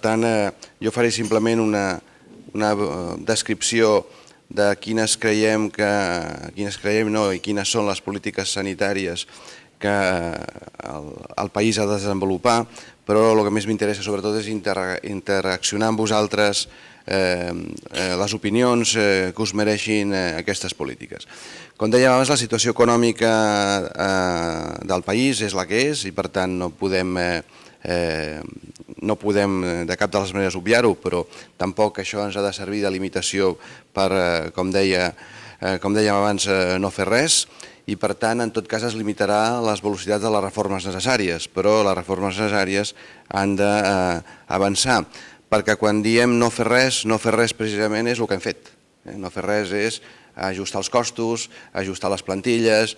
tant, jo faré simplement una descripció de quines creiem i quines són les polítiques sanitàries que el país ha de desenvolupar, però el que més m'interessa sobretot és interaccionar amb vosaltres les opinions que us mereixin aquestes polítiques. Com dèiem abans, la situació econòmica del país és la que és i per tant no podem de cap de les maneres obviar-ho, però tampoc això ens ha de servir de limitació per, com dèiem abans, no fer res, i per tant en tot cas es limitarà les velocitats de les reformes necessàries, però les reformes necessàries han d'avançar, perquè quan diem no fer res precisament és el que hem fet. No fer res és ajustar els costos, ajustar les plantilles,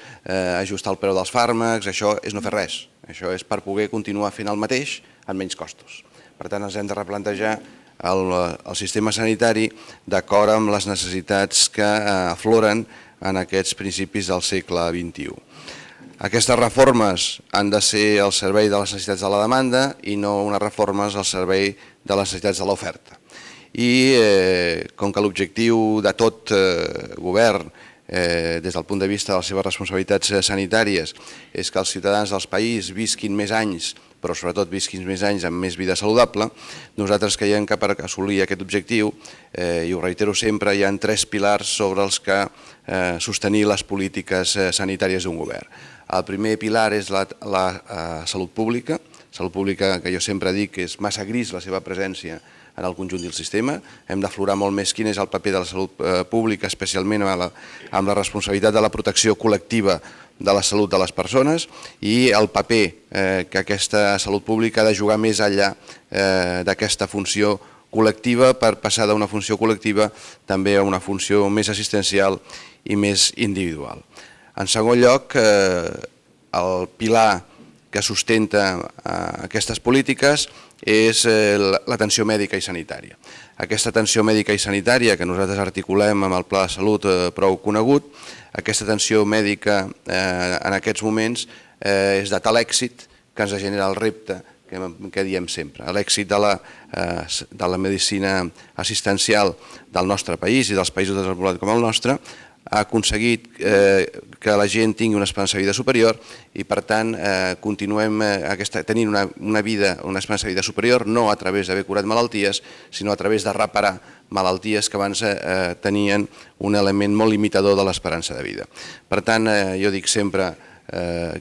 ajustar el preu dels fàrmacs, això és no fer res. Això és per poder continuar fent el mateix amb menys costos. Per tant, ens hem de replantejar el sistema sanitari d'acord amb les necessitats que afloren en aquests principis del segle XXI. Aquestes reformes han de ser al servei de les necessitats de la demanda i no unes reformes al servei de les necessitats de l'oferta. I com que l'objectiu de tot govern, des del punt de vista de les seves responsabilitats sanitàries, és que els ciutadans del país visquin més anys, però sobretot visquin més anys amb més vida saludable, nosaltres creiem que per assolir aquest objectiu, i ho reitero sempre, hi ha 3 pilars sobre els que sostenir les polítiques sanitàries d'un govern. El primer pilar és la salut pública que jo sempre dic que és massa gris la seva presència en el conjunt del sistema. Hem d'aflorar molt més quin és el paper de la salut pública, especialment amb la responsabilitat de la protecció col·lectiva de la salut de les persones i el paper que aquesta salut pública ha de jugar més enllà d'aquesta funció col·lectiva per passar d'una funció col·lectiva també a una funció més assistencial i més individual. En segon lloc, el pilar que sustenta aquestes polítiques és l'atenció mèdica i sanitària. Aquesta atenció mèdica i sanitària que nosaltres articulem amb el Pla de Salut prou conegut, aquesta atenció mèdica en aquests moments és de tal èxit que ens genera el repte que diem sempre. L'èxit de la medicina assistencial del nostre país i dels països desenvolupats com el nostre ha aconseguit que la gent tingui una esperança de vida superior i per tant continuem tenint una esperança de vida superior no a través d'haver curat malalties, sinó a través de reparar malalties que abans tenien un element molt limitador de l'esperança de vida. Per tant, jo dic sempre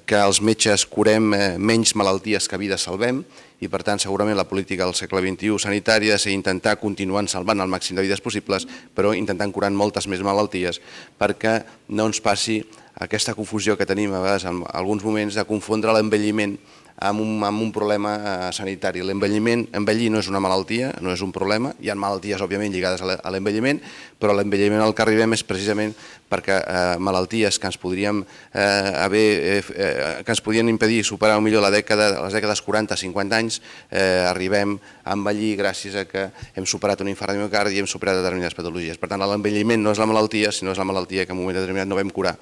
que els metges curem menys malalties que vides salvem i per tant segurament la política del segle XXI sanitària ha de ser intentar continuar salvant el màxim de vides possibles però intentant curar moltes més malalties perquè no ens passi aquesta confusió que tenim a vegades en alguns moments de confondre l'envelliment amb un problema sanitari. Envellir no és una malaltia, no és un problema, hi ha malalties òbviament lligades a l'envelliment, però l'envelliment al que arribem és precisament perquè malalties que ens podrien impedir superar millor les dècades 40-50 anys, arribem a envellir gràcies a que hem superat un infart de miocardi i hem superat determinades patologies. Per tant, l'envelliment no és la malaltia, sinó és la malaltia que en un moment determinat no vam curar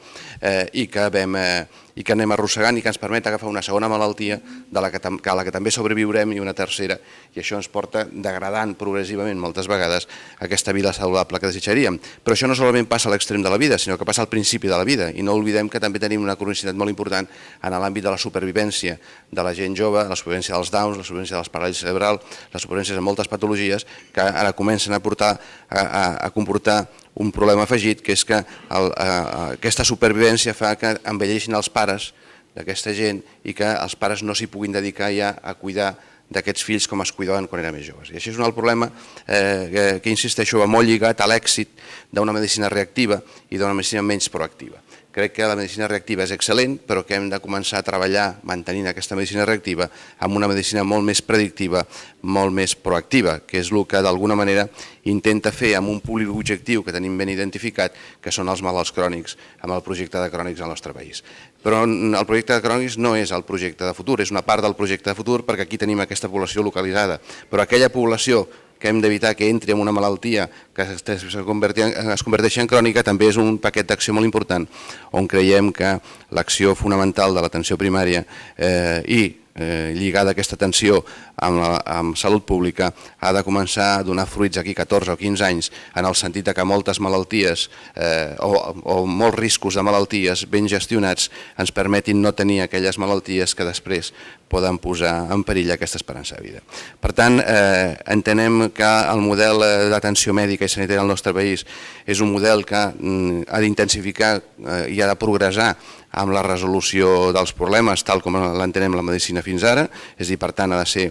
i que anem arrossegant i que ens permet agafar una segona malaltia a la que també sobreviurem i una tercera, i això ens porta degradant progressivament moltes vegades aquesta vida saludable que desitjaríem. Però això no solament passa a l'extrem de la vida, sinó que passa al principi de la vida, i no oblidem que també tenim una cronicitat molt important en l'àmbit de la supervivència de la gent jove, la supervivència dels Downs, la supervivència de les paràlisis cerebral, les supervivències de moltes patologies que ara comencen a comportar un problema afegit, que és que aquesta supervivència fa que envelleixin els pares d'aquesta gent i que els pares no s'hi puguin dedicar ja a cuidar d'aquests fills com es cuidaven quan eren més joves. I això és un altre problema que, insisteixo, va molt lligat a l'èxit d'una medicina reactiva i d'una medicina menys proactiva. Crec que la medicina reactiva és excel·lent, però que hem de començar a treballar mantenint aquesta medicina reactiva amb una medicina molt més predictiva, molt més proactiva, que és el que d'alguna manera intenta fer amb un públic objectiu que tenim ben identificat, que són els malalts crònics, amb el projecte de crònics al nostre país. Però el projecte de crònics no és el projecte de futur, és una part del projecte de futur perquè aquí tenim aquesta població localitzada, però aquella població que hem d'evitar que entri en una malaltia que es converteixi en crònica, també és un paquet d'acció molt important, on creiem que l'acció fonamental de l'atenció primària i lligada a aquesta atenció amb salut pública ha de començar a donar fruits aquí 14 o 15 anys, en el sentit que moltes malalties o molts riscos de malalties ben gestionats ens permetin no tenir aquelles malalties que després poden posar en perill aquesta esperança de vida. Per tant, entenem que el model d'atenció mèdica i sanitària al nostre país és un model que ha d'intensificar i ha de progressar amb la resolució dels problemes, tal com l'entenem la medicina fins ara, és a dir, per tant, ha de ser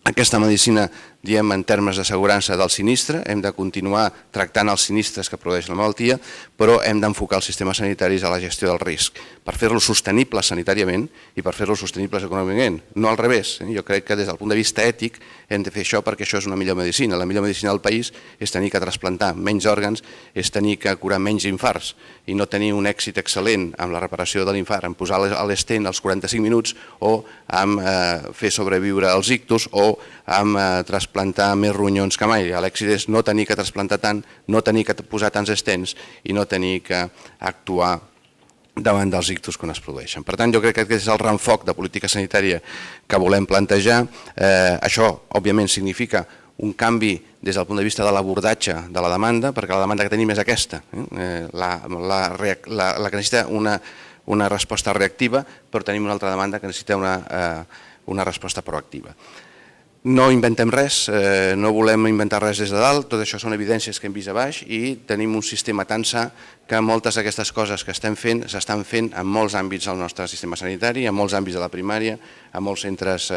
aquesta medicina, diem, en termes d'assegurança del sinistre, hem de continuar tractant els sinistres que produeix la malaltia, però hem d'enfocar els sistemes sanitaris a la gestió del risc, per fer-los sostenibles sanitàriament i per fer-los sostenibles econòmicament, no al revés. Jo crec que des del punt de vista ètic hem de fer això perquè això és una millor medicina. La millor medicina del país és tenir que trasplantar menys òrgans, és tenir que curar menys infarts i no tenir un èxit excel·lent amb la reparació de l'infart, en posar l'estent als 45 minuts o amb fer sobreviure els ictus o amb trasplantar més ronyons que mai. L'èxit és no tenir que trasplantar tant, no tenir que posar tants estents i no tenir que actuar davant dels ictus quan es produeixen. Per tant, jo crec que aquest és el reenfoc de política sanitària que volem plantejar. Això, òbviament, significa un canvi des del punt de vista de l'abordatge de la demanda, perquè la demanda que tenim és aquesta, la que necessita una resposta reactiva, però tenim una altra demanda que necessita una resposta proactiva. No inventem res, no volem inventar res des de dalt, tot això són evidències que hem vist a baix i tenim un sistema tan sa que moltes d'aquestes coses que estem fent s'estan fent en molts àmbits del nostre sistema sanitari, en molts àmbits de la primària, en molts centres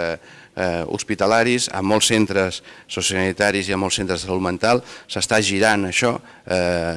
hospitalaris, en molts centres sociosanitaris i en molts centres de salut mental, s'està girant això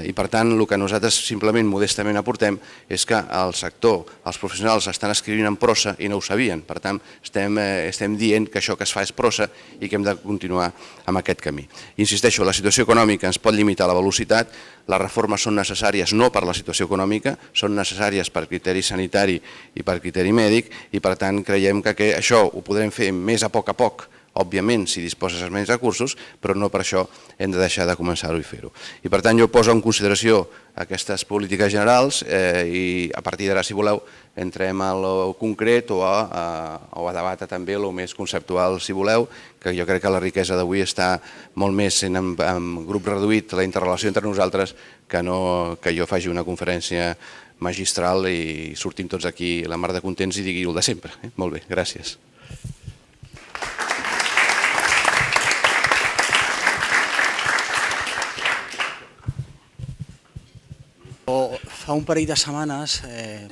i per tant el que nosaltres simplement modestament aportem és que el sector, els professionals estan escrivint en prosa i no ho sabien, per tant estem dient que això que es fa és prosa i que hem de continuar amb aquest camí. Insisteixo, la situació econòmica ens pot limitar la velocitat, les reformes són necessàries no per la situació econòmica, són necessàries per criteri sanitari i per criteri mèdic i per tant creiem que això ho podrem fer més a poc, òbviament si disposes de menys recursos, però no per això hem de deixar de començar-ho i fer-ho. I per tant jo poso en consideració aquestes polítiques generals i a partir d'ara, si voleu, entrem a lo concret o a debatre també el més conceptual, si voleu, que jo crec que la riquesa d'avui està molt més sent en grup reduït, la interrelació entre nosaltres, que no que jo faci una conferència magistral i sortim tots aquí la mar de contents i digui el de sempre. Molt bé, gràcies. Fa un parell de setmanes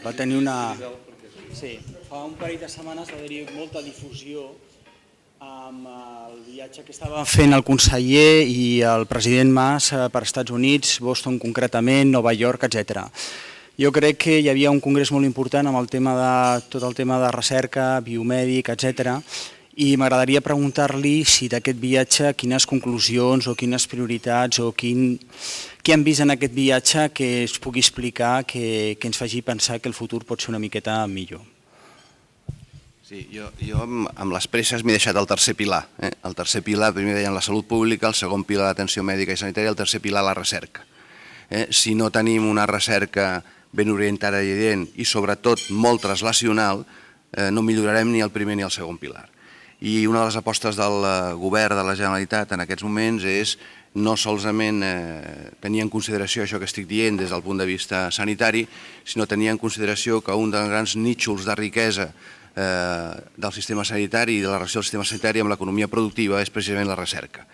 va tenir una... Sí, fa un parell de setmanes va haver-hi molta difusió amb el viatge que estava fent el conseller i el president Mas per Estats Units, Boston concretament, Nova York, etc. Jo crec que hi havia un congrés molt important amb tot el tema de recerca, biomèdic, etc. I m'agradaria preguntar-li si d'aquest viatge quines conclusions o quines prioritats o què han vist en aquest viatge que es pugui explicar, que ens faci pensar que el futur pot ser una miqueta millor. Sí, jo amb les presses m'he deixat el tercer pilar. El tercer pilar, primer deien la salut pública, el segon pilar l'atenció mèdica i sanitària, el tercer pilar la recerca. Si no tenim una recerca ben orientada i evident i sobretot molt translacional, no millorarem ni el primer ni el segon pilar. I una de les apostes del govern de la Generalitat en aquests moments és no solament tenir en consideració això que estic dient des del punt de vista sanitari, sinó tenir en consideració que un dels grans nínxols de riquesa del sistema sanitari i de la relació del sistema sanitari amb l'economia productiva és precisament la recerca.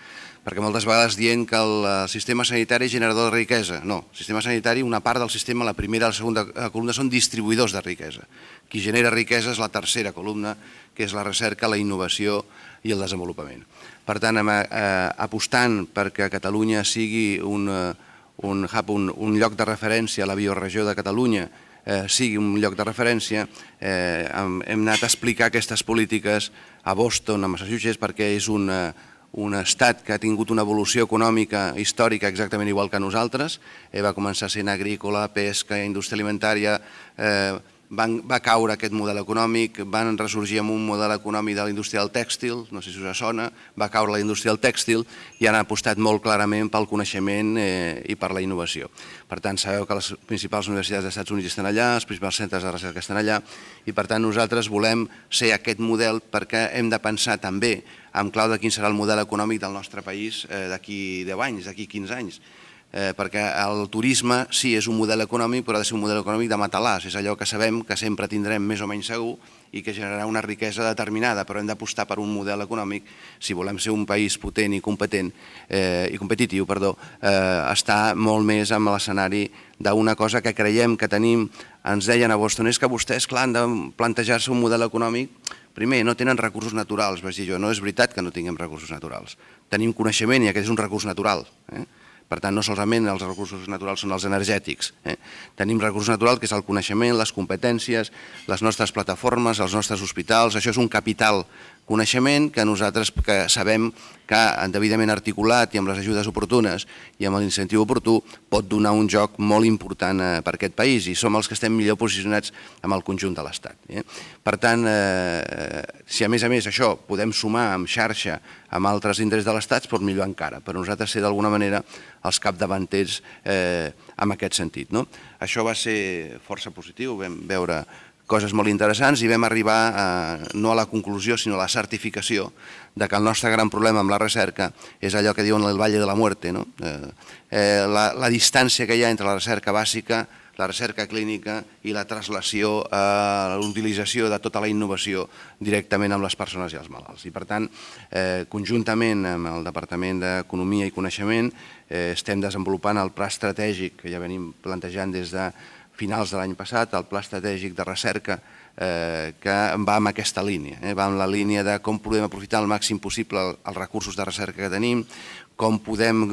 Perquè moltes vegades dient que el sistema sanitari és generador de riquesa. No, el sistema sanitari, una part del sistema, la primera i la segona columna són distribuïdors de riquesa. Qui genera riquesa és la tercera columna, que és la recerca, la innovació i el desenvolupament. Per tant, apostant perquè Catalunya sigui un lloc de referència a la bioregió de Catalunya, sigui un lloc de referència, hem anat a explicar aquestes polítiques a Boston, a Massachusetts, perquè és un estat que ha tingut una evolució econòmica històrica exactament igual que nosaltres. Va començar sent agrícola, pesca, indústria alimentària, va caure aquest model econòmic, van ressorgir amb un model econòmic de la indústria del tèxtil, no sé si us sona, va caure la indústria del tèxtil i han apostat molt clarament pel coneixement i per la innovació. Per tant, sabeu que les principals universitats dels Estats Units estan allà, els principals centres de recerca estan allà i per tant nosaltres volem ser aquest model perquè hem de pensar també en clau de quin serà el model econòmic del nostre país d'aquí 10 anys, d'aquí 15 anys. Perquè el turisme sí és un model econòmic, però ha de ser un model econòmic de matalàs, és allò que sabem que sempre tindrem més o menys segur i que generarà una riquesa determinada, però hem d'apostar per un model econòmic si volem ser un país potent i competent i competitiu, estar molt més en l'escenari d'una cosa que creiem que tenim. Ens deien a Boston, és que vostès, clar, han de plantejar-se un model econòmic. Primer, no tenen recursos naturals, vaig dir jo, no és veritat que no tinguem recursos naturals. Tenim coneixement i aquest és un recurs natural. Per tant, no solament els recursos naturals són els energètics. Tenim recursos naturals que és el coneixement, les competències, les nostres plataformes, els nostres hospitals. Això és un capital coneixement que nosaltres sabem que, degudament articulat i amb les ajudes oportunes i amb l'incentiu oportú, pot donar un joc molt important per aquest país i som els que estem millor posicionats amb el conjunt de l'Estat. Per tant, si a més això podem sumar amb xarxa amb altres indrets de l'Estat, pot millor encara. Per nosaltres ser d'alguna manera els capdavanters en aquest sentit. Això va ser força positiu, vam veure coses molt interessants i vam arribar no a la conclusió sinó a la certificació de que el nostre gran problema amb la recerca és allò que diuen el Valle de la Muerte, la distància que hi ha entre la recerca bàsica, la recerca clínica i la translació a l'utilització de tota la innovació directament amb les persones i els malalts. I per tant, conjuntament amb el Departament d'Economia i Coneixement estem desenvolupant el pla estratègic que ja venim plantejant des de finals de l'any passat, el pla estratègic de recerca que va en aquesta línia, va en la línia de com podem aprofitar al màxim possible els recursos de recerca que tenim, com podem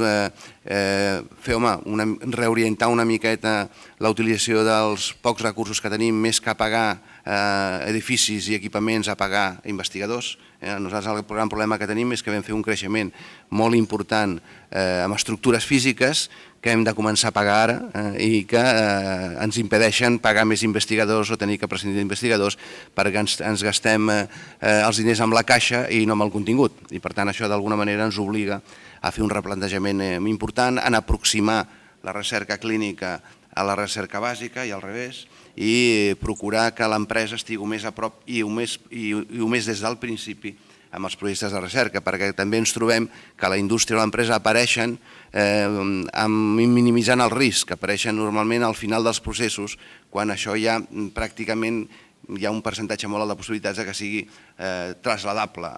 reorientar una miqueta la utilització dels pocs recursos que tenim més que a pagar edificis i equipaments a pagar investigadors. Nosaltres el gran problema que tenim és que vam fer un creixement molt important amb estructures físiques que hem de començar a pagar ara i que ens impedeixen pagar més investigadors o tenir que prescindir d'investigadors perquè ens gastem els diners amb la caixa i no amb el contingut. I per tant això d'alguna manera ens obliga a fer un replantejament important, en aproximar la recerca clínica a la recerca bàsica i al revés, i procurar que l'empresa estigui més a prop i ho més des del principi amb els projectes de recerca, perquè també ens trobem que la indústria o l'empresa apareixen minimitzant el risc, apareixen normalment al final dels processos, quan això ja pràcticament hi ha un percentatge molt alt de possibilitats que sigui trasladable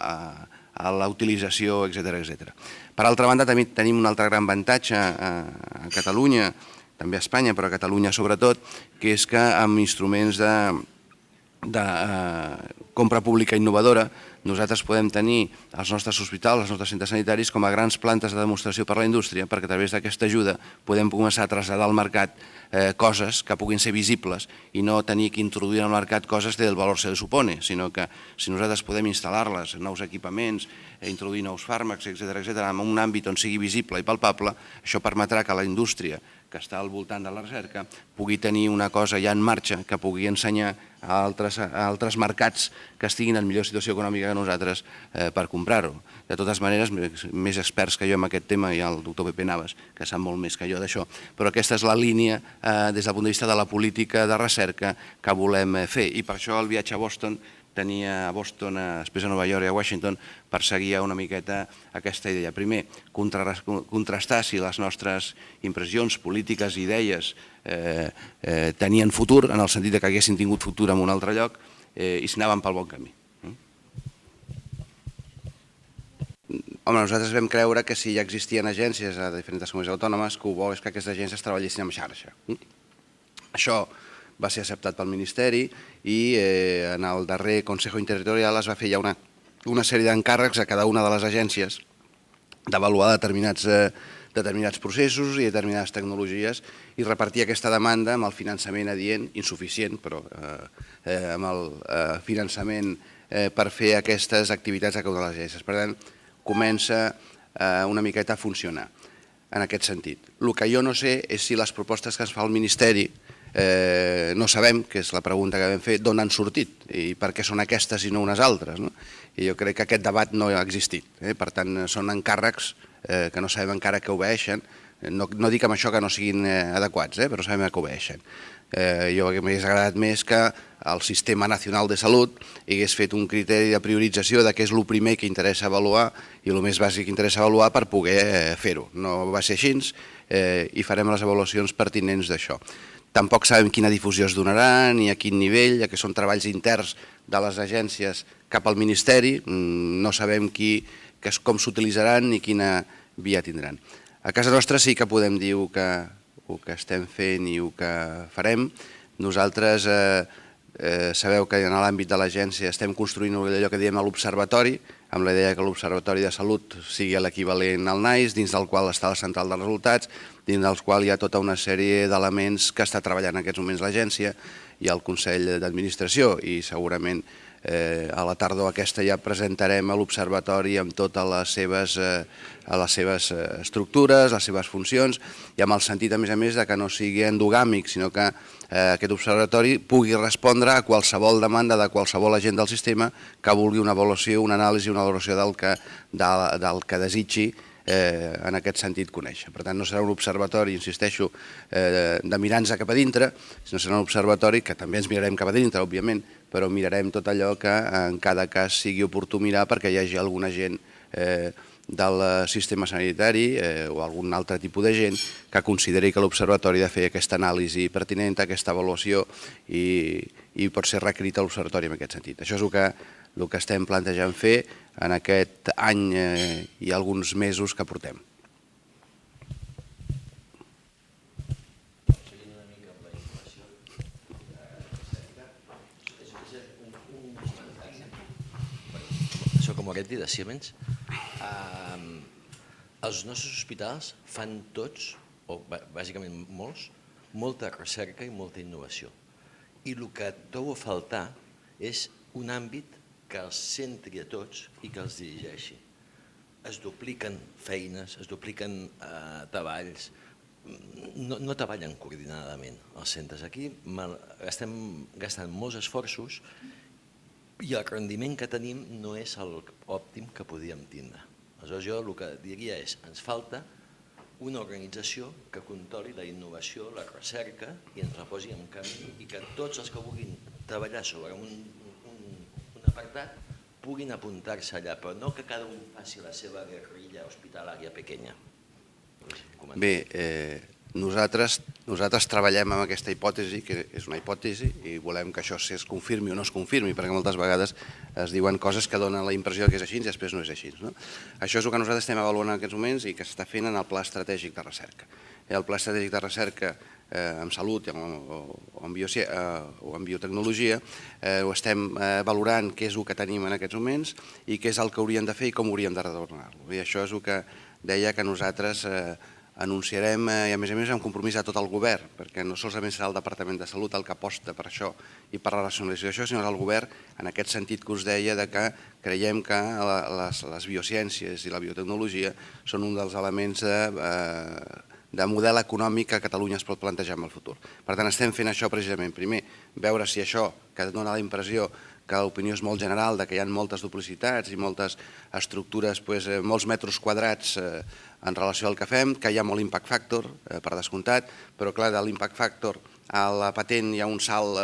a la utilització, etc. Per altra banda, també tenim un altre gran avantatge a Catalunya, també a Espanya, però a Catalunya sobretot, que és que amb instruments de compra pública innovadora nosaltres podem tenir els nostres hospitals, els nostres centres sanitaris com a grans plantes de demostració per a la indústria, perquè a través d'aquesta ajuda podem començar a traslladar al mercat coses que puguin ser visibles i no tenir que introduir al mercat coses del valor se li supone, sinó que si nosaltres podem instal·lar-les, nous equipaments, introduir nous fàrmacs, etc., en un àmbit on sigui visible i palpable, això permetrà que la indústria que està al voltant de la recerca pugui tenir una cosa ja en marxa que pugui ensenyar a altres mercats que estiguin en millor situació econòmica que nosaltres per comprar-ho. De totes maneres, més experts que jo en aquest tema hi ha el doctor Pepe Navas, que sap molt més que jo d'això, però aquesta és la línia des del punt de vista de la política de recerca que volem fer. I per això el viatge a Boston tenia a Boston, després a Nova York i a Washington, perseguia una miqueta aquesta idea. Primer, contrastar si les nostres impressions polítiques i idees tenien futur, en el sentit que haguessin tingut futur en un altre lloc, i si anaven pel bon camí. Home, nosaltres vam creure que si ja existien agències a diferents comunitats autònomes, que ho bo és que aquestes agències treballessin en xarxa. Això va ser acceptat pel Ministeri i en el darrer Consejo Interterritorial es va fer ja una sèrie d'encàrrecs a cada una de les agències d'avaluar determinats processos i determinades tecnologies i repartir aquesta demanda amb el finançament adient, insuficient, però amb el finançament per fer aquestes activitats a cada una de les agències. Per tant, comença una miqueta a funcionar en aquest sentit. El que jo no sé és si les propostes que ens fa el Ministeri no sabem, que és la pregunta que vam fer, d'on han sortit i per què són aquestes i no unes altres. I jo crec que aquest debat no ha existit. Per tant, són encàrrecs que no sabem encara que obeeixen. No dic amb això que no siguin adequats, però sabem que obeeixen. Jo m'hagués agradat més que el Sistema Nacional de Salut hagués fet un criteri de priorització de què és el primer que interessa avaluar i el més bàsic que interessa avaluar per poder fer-ho. No va ser així i farem les avaluacions pertinents d'això. Tampoc sabem quina difusió es donarà ni a quin nivell, ja que són treballs interns de les agències cap al Ministeri, no sabem com s'utilitzaran ni quina via tindran. A casa nostra sí que podem dir el que estem fent i el que farem. Nosaltres sabeu que en l'àmbit de l'agència estem construint allò que diem l'observatori, amb la idea que l'Observatori de Salut sigui l'equivalent al NICE, dins del qual està la central de resultats, dins del qual hi ha tota una sèrie d'elements que està treballant en aquests moments l'agència i el Consell d'Administració, i segurament a la tardor aquesta ja presentarem l'Observatori amb totes les seves estructures, les seves funcions, i amb el sentit, a més, que no sigui endogàmic, sinó que aquest observatori pugui respondre a qualsevol demanda de qualsevol agent del sistema que vulgui una avaluació, una anàlisi, una valoració del que desitgi en aquest sentit conèixer. Per tant, no serà un observatori, insisteixo, de mirar-nos cap a dintre, sinó serà un observatori que també ens mirarem cap a dintre, òbviament, però mirarem tot allò que en cada cas sigui oportú mirar perquè hi hagi algun agent del sistema sanitari o algun altre tipus de gent que consideri que l'observatori ha de fer aquesta anàlisi pertinent, aquesta avaluació, i pot ser requerit a l'observatori en aquest sentit. Això és el que estem plantejant fer en aquest any i alguns mesos que portem. Soc Moretti, de Siemens. Els nostres hospitals fan tots, o bàsicament molts, molta recerca i molta innovació. I el que trobo a faltar és un àmbit que els centri a tots i que els dirigeixi. Es dupliquen feines, es dupliquen treballs, no treballen coordinadament els centres. Aquí estem gastant molts esforços i el rendiment que tenim no és l'òptim que podríem tindre. Aleshores, jo el que diria és que ens falta una organització que controli la innovació, la recerca i ens la posi en camí, i que tots els que vulguin treballar sobre un apartat puguin apuntar-se allà, però no que cada un faci la seva guerrilla hospitalària pequeña. Bé, nosaltres treballem amb aquesta hipòtesi, que és una hipòtesi, i volem que això es confirmi o no es confirmi, perquè moltes vegades es diuen coses que donen la impressió que és així i després no és així. Això és el que nosaltres estem avaluant en aquests moments i que s'està fent en el Pla Estratègic de Recerca. El Pla Estratègic de Recerca en salut o en biotecnologia ho estem valorant què és el que tenim en aquests moments i què és el que hauríem de fer i com hauríem de retornar-lo. I això és el que deia que nosaltres anunciarem, i a més amb compromís a tot el govern, perquè no solament serà el Departament de Salut el que aposta per això i per la racionalització d'això, sinó el govern en aquest sentit que us deia que creiem que les biociències i la biotecnologia són un dels elements de model econòmic que Catalunya es pot plantejar en el futur. Per tant, estem fent això precisament. Primer, veure si això, que dona la impressió que l'opinió és molt general, que hi ha moltes duplicitats i moltes estructures, molts metres quadrats en relació al que fem, que hi ha molt impact factor, per descomptat, però clar, de l'impact factor a la patent hi ha un salt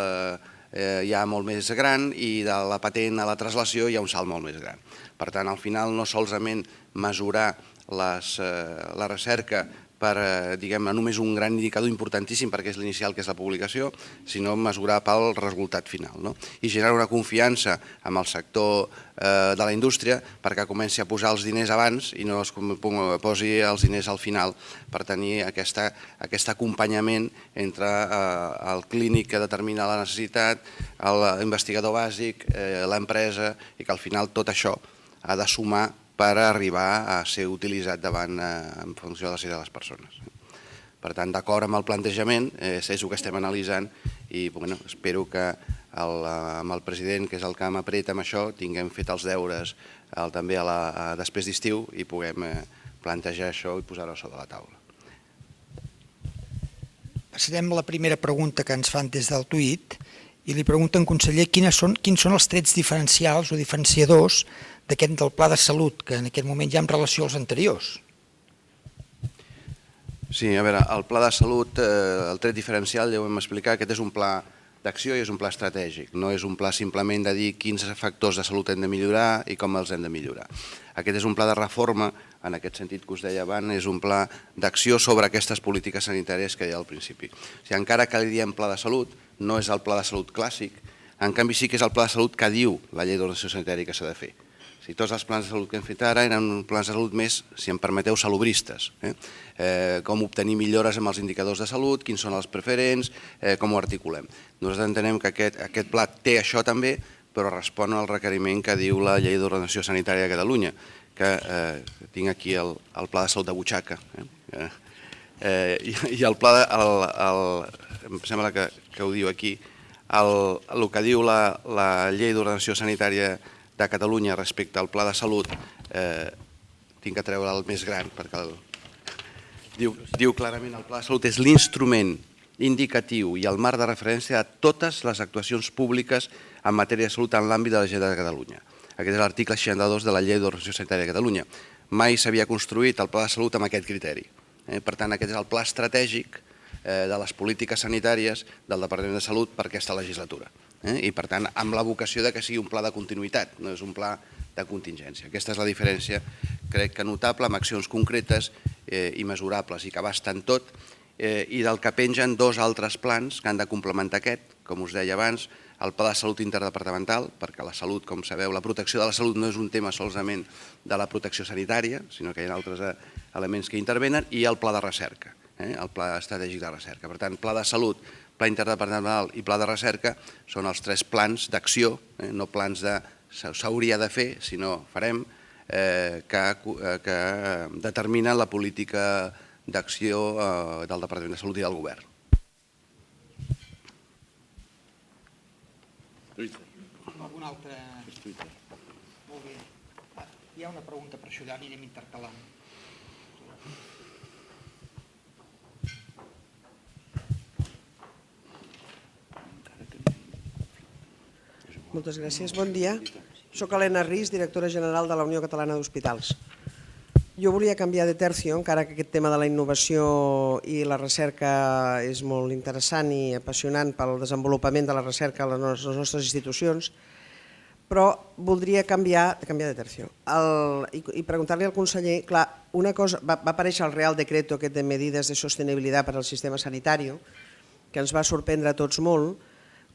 ja molt més gran i de la patent a la translació hi ha un salt molt més gran. Per tant, al final, no solament mesurar la recerca per, diguem, només un gran indicador importantíssim perquè és l'inicial, que és la publicació, sinó mesurar pel resultat final. I generar una confiança amb el sector de la indústria perquè comenci a posar els diners abans i no es posi els diners al final, per tenir aquest acompanyament entre el clínic que determina la necessitat, l'investigador bàsic, l'empresa, i que al final tot això ha de sumar per arribar a ser utilitzat davant en funció de la necessitat de les persones. Per tant, d'acord amb el plantejament, és el que estem analitzant i espero que amb el president, que és el que m'apreta amb això, tinguem fet els deures també després d'estiu i puguem plantejar això i posar-ho sobre la taula. passarem a la primera pregunta que ens fan des del tuit i li pregunten, conseller, quins són els trets diferencials o diferenciadors del pla de salut, que en aquest moment hi ha en relació als anteriors. Sí, a veure, el pla de salut, el tret diferencial, ja ho hem explicat, aquest és un pla d'acció i és un pla estratègic, no és un pla simplement de dir quins factors de salut hem de millorar i com els hem de millorar. Aquest és un pla de reforma, en aquest sentit que us deia abans, és un pla d'acció sobre aquestes polítiques sanitàries que hi ha al principi. O sigui, encara que li diem pla de salut, no és el pla de salut clàssic, en canvi sí que és el pla de salut que diu la llei d'ordenació sanitària que s'ha de fer. Si tots els plans de salut que hem fet ara eren plans de salut més, si em permeteu, salubristes. Com obtenir millores amb els indicadors de salut, quins són els preferents, com ho articulem. Nosaltres entenem que aquest pla té això també, però respon al requeriment que diu la llei d'ordenació sanitària de Catalunya, que tinc aquí el pla de salut de butxaca. I el pla, em sembla que ho diu aquí, el que diu la llei d'ordenació sanitària de Catalunya respecte al pla de salut, tinc que treure el més gran, perquè diu clarament el pla de salut és l'instrument indicatiu i el marc de referència a totes les actuacions públiques en matèria de salut en l'àmbit de la Generalitat de Catalunya. Aquest és l'article 62 de la llei d'ordenació sanitària de Catalunya. Mai s'havia construït el pla de salut amb aquest criteri. Per tant, aquest és el pla estratègic de les polítiques sanitàries del Departament de Salut per aquesta legislatura. I, per tant, amb la vocació que sigui un pla de continuïtat, no és un pla de contingència. Aquesta és la diferència, crec que notable, amb accions concretes i mesurables i que abasten tot, i del que pengen dos altres plans que han de complementar aquest, com us deia abans, el pla de salut interdepartamental, perquè la salut, com sabeu, la protecció de la salut no és un tema solament de la protecció sanitària, sinó que hi ha altres elements que intervenen, i el pla de recerca, el pla estratègic de recerca. Per tant, pla de salut, pla interdepartamental i pla de recerca són els tres plans d'acció, no plans de s'hauria de fer, sinó farem, que determinen la política d'acció del Departament de Salut i del Govern. Algun altre? Molt bé. Hi ha una pregunta per això, ja anirem intercalant. Moltes gràcies. Bon dia. Soc Helena Ris, directora general de la Unió Catalana d'Hospitals. Jo volia canviar de tercio, encara que aquest tema de la innovació i la recerca és molt interessant i apassionant pel desenvolupament de la recerca a les nostres institucions, però voldria canviar de tercio i preguntar-li al conseller, clar, una cosa, va aparèixer el Real Decreto aquest de medidas de sostenibilitat per al sistema sanitari, que ens va sorprendre a tots molt.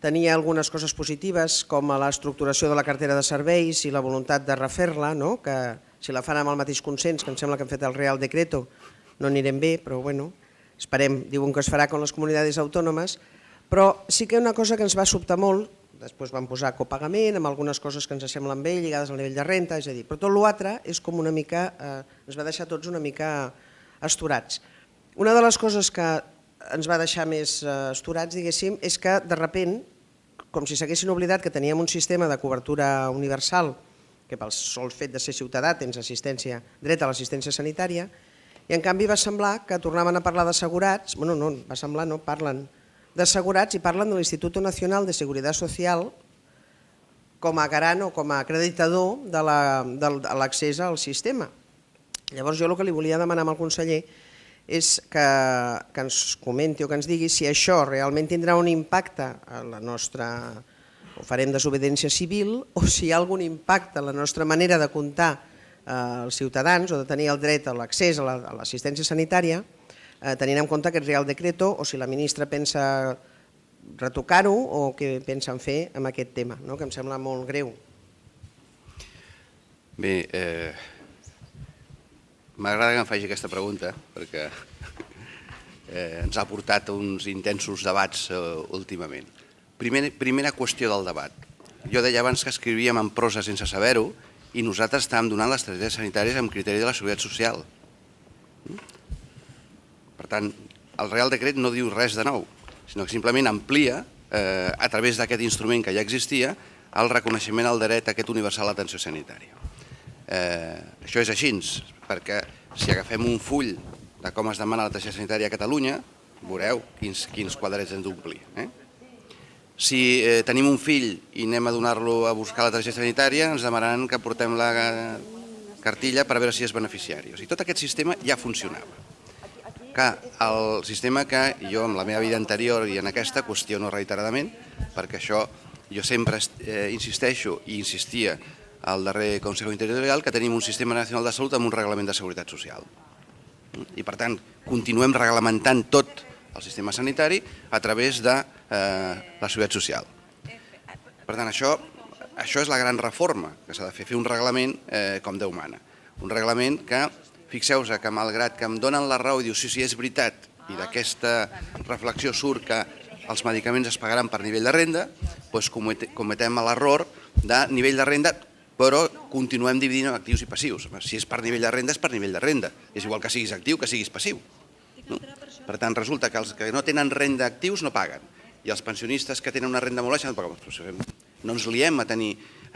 Tenia algunes coses positives, com l'estructuració de la cartera de serveis i la voluntat de refer-la, que si la fan amb el mateix consens, que em sembla que han fet el Real Decreto, no anirem bé, però bueno, esperem, diuen que es farà con les comunitats autònomes, però sí que una cosa que ens va sobtar molt, després van posar copagament, amb algunes coses que ens semblen bé, lligades al nivell de renta, és a dir, però tot l'altre és com una mica, ens va deixar tots una mica astorats. Una de les coses que ens va deixar més astorats, diguéssim, és que de repent, com si s'haguessin oblidat que teníem un sistema de cobertura universal, que pel sol fet de ser ciutadà tens dret a l'assistència sanitària, i en canvi va semblar que tornaven a parlar d'assegurats, bueno, no, va semblar, no, parlen d'assegurats i parlen de l'Institut Nacional de Seguretat Social com a garant o com a acreditador de l'accés al sistema. Llavors jo el que li volia demanar al conseller és que ens comenti o que ens digui si això realment tindrà un impacte a la nostra, o farem desobediència civil, o si hi ha algun impacte a la nostra manera de comptar els ciutadans o de tenir el dret a l'accés a l'assistència sanitària, tenint en compte aquest Real Decreto, o si la ministra pensa retocar-ho o què pensen fer amb aquest tema, que em sembla molt greu. Bé, m'agrada que em faci aquesta pregunta perquè ens ha portat uns intensos debats últimament. Primera qüestió del debat. Jo deia abans que escrivíem en prosa sense saber-ho i nosaltres estàvem donant les targetes sanitàries amb criteri de la Seguretat Social. Per tant, el Real Decret no diu res de nou, sinó que simplement amplia, a través d'aquest instrument que ja existia, el reconeixement al dret a aquest universal a l'atenció sanitària. Això és així, perquè si agafem un full de com es demana l'atenció sanitària a Catalunya, veureu quins quadrets hem d'omplir. Si tenim un fill i anem a donar-lo a buscar la targeta sanitària, ens demanaran que portem la cartilla per veure si és beneficiari. O sigui, tot aquest sistema ja funcionava. El sistema que jo, en la meva vida anterior i en aquesta, qüestiono reiteradament, perquè això jo sempre insisteixo i insistia al darrer Consejo Interterritorial que tenim un sistema nacional de salut amb un reglament de seguretat social. I, per tant, continuem reglamentant tot el sistema sanitari a través de la seguretat social. Per tant, això és la gran reforma que s'ha de fer un reglament com Déu mana. Un reglament que, fixeu-vos que malgrat que em donen la raó i diu sí, és veritat, i d'aquesta reflexió surt que els medicaments es pagaran per nivell de renda, doncs cometem l'error de nivell de renda, però continuem dividint en actius i passius. Si és per nivell de renda, és per nivell de renda. És igual que siguis actiu que siguis passiu. Per tant, resulta que els que no tenen renda actius no paguen, i els pensionistes que tenen una renda molt baixa no paguen. No ens liem a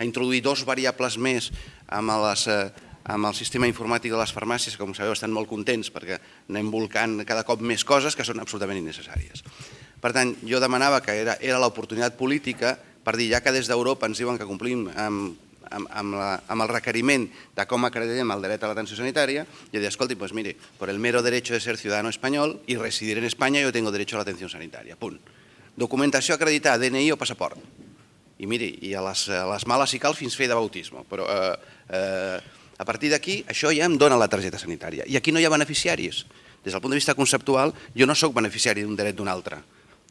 introduir dos variables més amb el sistema informàtic de les farmàcies, que com sabeu estan molt contents perquè anem volcant cada cop més coses que són absolutament innecessàries. Per tant, jo demanava que era l'oportunitat política per dir, ja que des d'Europa ens diuen que complim amb el requeriment de com acreditem el dret a l'atenció sanitària, jo deia, escolti, pues mire, por el mero derecho de ser ciudadano español y residir en España yo tengo derecho a la atención sanitaria, punt. Documentació acreditada, DNI o passaport. I miri, i a les males si cal fins fer de bautisme, però a partir d'aquí això ja em dona la targeta sanitària. I aquí no hi ha beneficiaris. Des del punt de vista conceptual, jo no sóc beneficiari d'un dret d'un altre.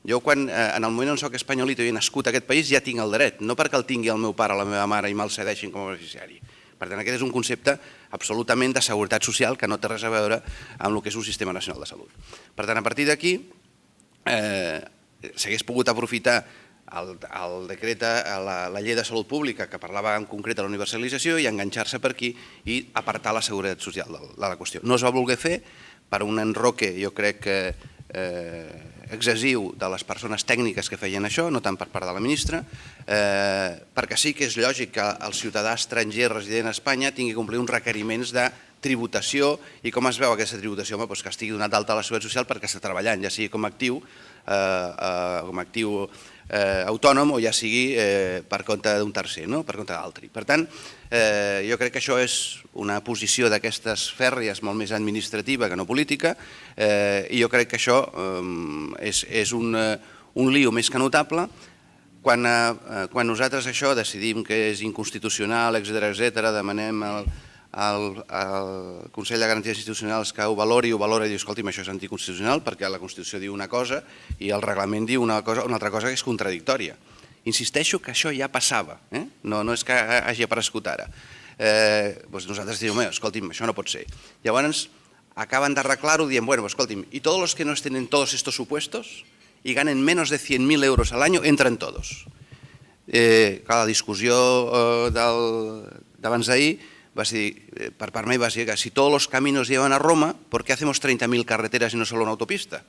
Jo, en el moment on soc espanyolito i he nascut a aquest país, ja tinc el dret, no perquè el tingui el meu pare o la meva mare i me'l cedeixin com a beneficiari. Per tant, aquest és un concepte absolutament de seguretat social que no té res a veure amb el que és un sistema nacional de salut. Per tant, a partir d'aquí, s'hagués pogut aprofitar el decret, la llei de salut pública que parlava en concret de la universalització i enganxar-se per aquí i apartar la seguretat social de la qüestió. No es va voler fer per un enroque, jo crec que excessiu de les persones tècniques que feien això, no tant per part de la ministra, perquè sí que és lògic que el ciutadà estranger resident a Espanya tingui que complir uns requeriments de tributació i com es veu aquesta tributació? Que estigui donat d'alta a la seguretat social perquè està treballant, ja sigui com a actiu autònom o ja sigui per compte d'un tercer, per compte d'altri. Per tant, jo crec que això és una posició d'aquestes fèrries molt més administrativa que no política i jo crec que això és un lío més que notable. Quan nosaltres això decidim que és inconstitucional, etcètera, demanem al Consell de Garanties Institucionals que ho valori i diu, escolti'm, això és anticonstitucional perquè la Constitució diu una cosa i el reglament diu una altra cosa que és contradictòria. Insisteixo que això ja passava, no és que hagi aparegut ara. Nosaltres diem, escolti'm, això no pot ser. Llavors, acaben d'arreglar-ho dient, bueno, escolti'm, y todos los que no estén en todos estos supuestos y ganen menos de 100.000 euros al año, entran todos. La discussió d'abans d'ahir va ser, per part meva, que si todos los caminos llevan a Roma, ¿por qué hacemos 30.000 carreteras y no solo una autopista?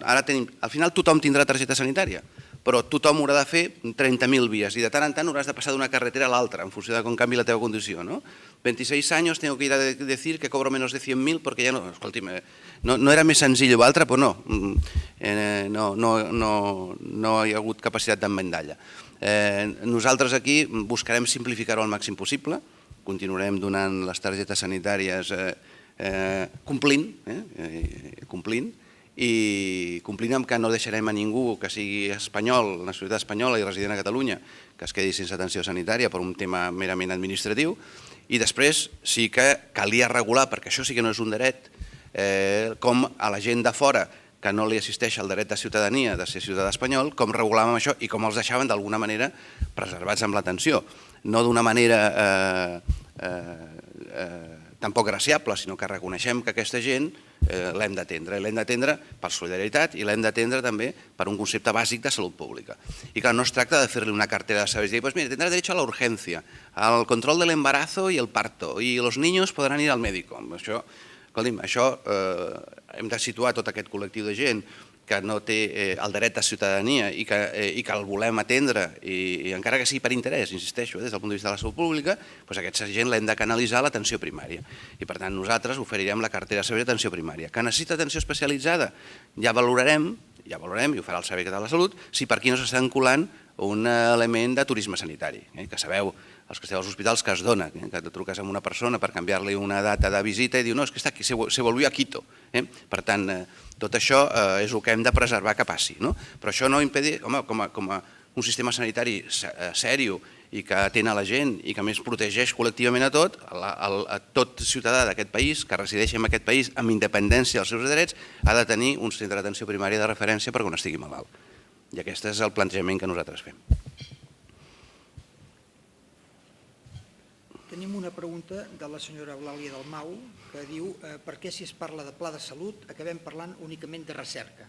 Ara tenim, al final tothom tindrà targeta sanitària, però tothom haurà de fer 30.000 vies i de tant en tant hauràs de passar d'una carretera a l'altra en funció de com canvi la teva condició. 26 años tengo que ir a decir que cobro menos de 100.000 porque ya no, escolti'm, no era més senzill o altre, però no hi ha hagut capacitat d'emmendalla. Nosaltres aquí buscarem simplificar-ho al màxim possible, continuarem donant les targetes sanitàries complint i complint amb que no deixarem a ningú que sigui espanyol, nacionalitat espanyola i resident a Catalunya, que es quedi sense atenció sanitària per un tema merament administratiu. I després sí que calia regular, perquè això sí que no és un dret, com a la gent de fora que no li assisteix al dret de ciutadania de ser ciutadà espanyol, com regulàvem això i com els deixaven d'alguna manera preservats amb l'atenció. No d'una manera tampoc graciable, sinó que reconeixem que aquesta gent l'hem d'atendre. L'hem d'atendre per solidaritat i l'hem d'atendre també per un concepte bàsic de salut pública. I clar, no es tracta de fer-li una cartera de serveis i dir, pues mira, tendrá derecho a la urgencia, al control del embarazo y el parto, y los niños podran ir al médico. Això, escolti'm, això hem de situar tot aquest col·lectiu de gent que no té el dret de ciutadania i que el volem atendre, i encara que sigui per interès, insisteixo, des del punt de vista de la salut pública, doncs aquesta gent l'hem de canalitzar a l'atenció primària. I per tant nosaltres oferirem la cartera de servei d'atenció primària. Que necessita atenció especialitzada, ja valorarem, i ho farà el Servei Català de la Salut, si per aquí no s'està encolant un element de turisme sanitari, que sabeu, els que esteu als hospitals, que es dona, que et truques amb una persona per canviar-li una data de visita i diu, no, és que està aquí, se volvió a Quito. Per tant, tot això és el que hem de preservar que passi. Però això no impedir, home, com a un sistema sanitari sèrio i que atén a la gent i que a més protegeix col·lectivament a tot ciutadà d'aquest país, que resideix en aquest país amb independència dels seus drets, ha de tenir un centre d'atenció primària de referència per quan estigui malalt. I aquest és el plantejament que nosaltres fem. Tenim una pregunta de la senyora Eulàlia Dalmau que diu per què si es parla de pla de salut acabem parlant únicament de recerca?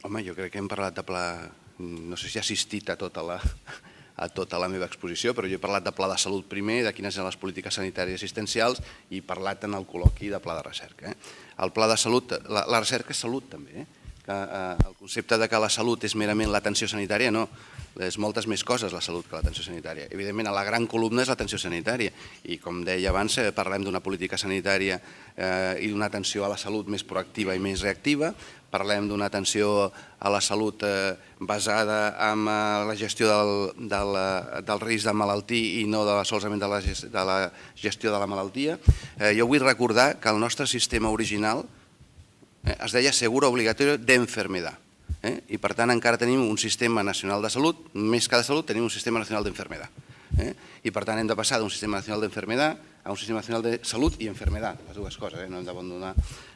Home, jo crec que hem parlat de pla... No sé si he assistit a tota la meva exposició, però jo he parlat de pla de salut primer, de quines eren les polítiques sanitàries i assistencials, i he parlat en el col·loqui de pla de recerca. El pla de salut, la recerca és salut també, el concepte de que la salut és merament l'atenció sanitària, no. És moltes més coses la salut que l'atenció sanitària. Evidentment, la gran columna és l'atenció sanitària i, com deia abans, parlem d'una política sanitària i d'una atenció a la salut més proactiva i més reactiva. Parlem d'una atenció a la salut basada en la gestió del risc de malaltir i no solament de la gestió de la malaltia. Jo vull recordar que el nostre sistema original es deia seguro obligatorio de enfermedad. I per tant encara tenim un sistema nacional de salut, més que de salut tenim un sistema nacional d'enfermedad. I per tant hem de passar d'un sistema nacional d'enfermedad a un sistema nacional de salut i enfermedad, les dues coses, no hem d'abandonar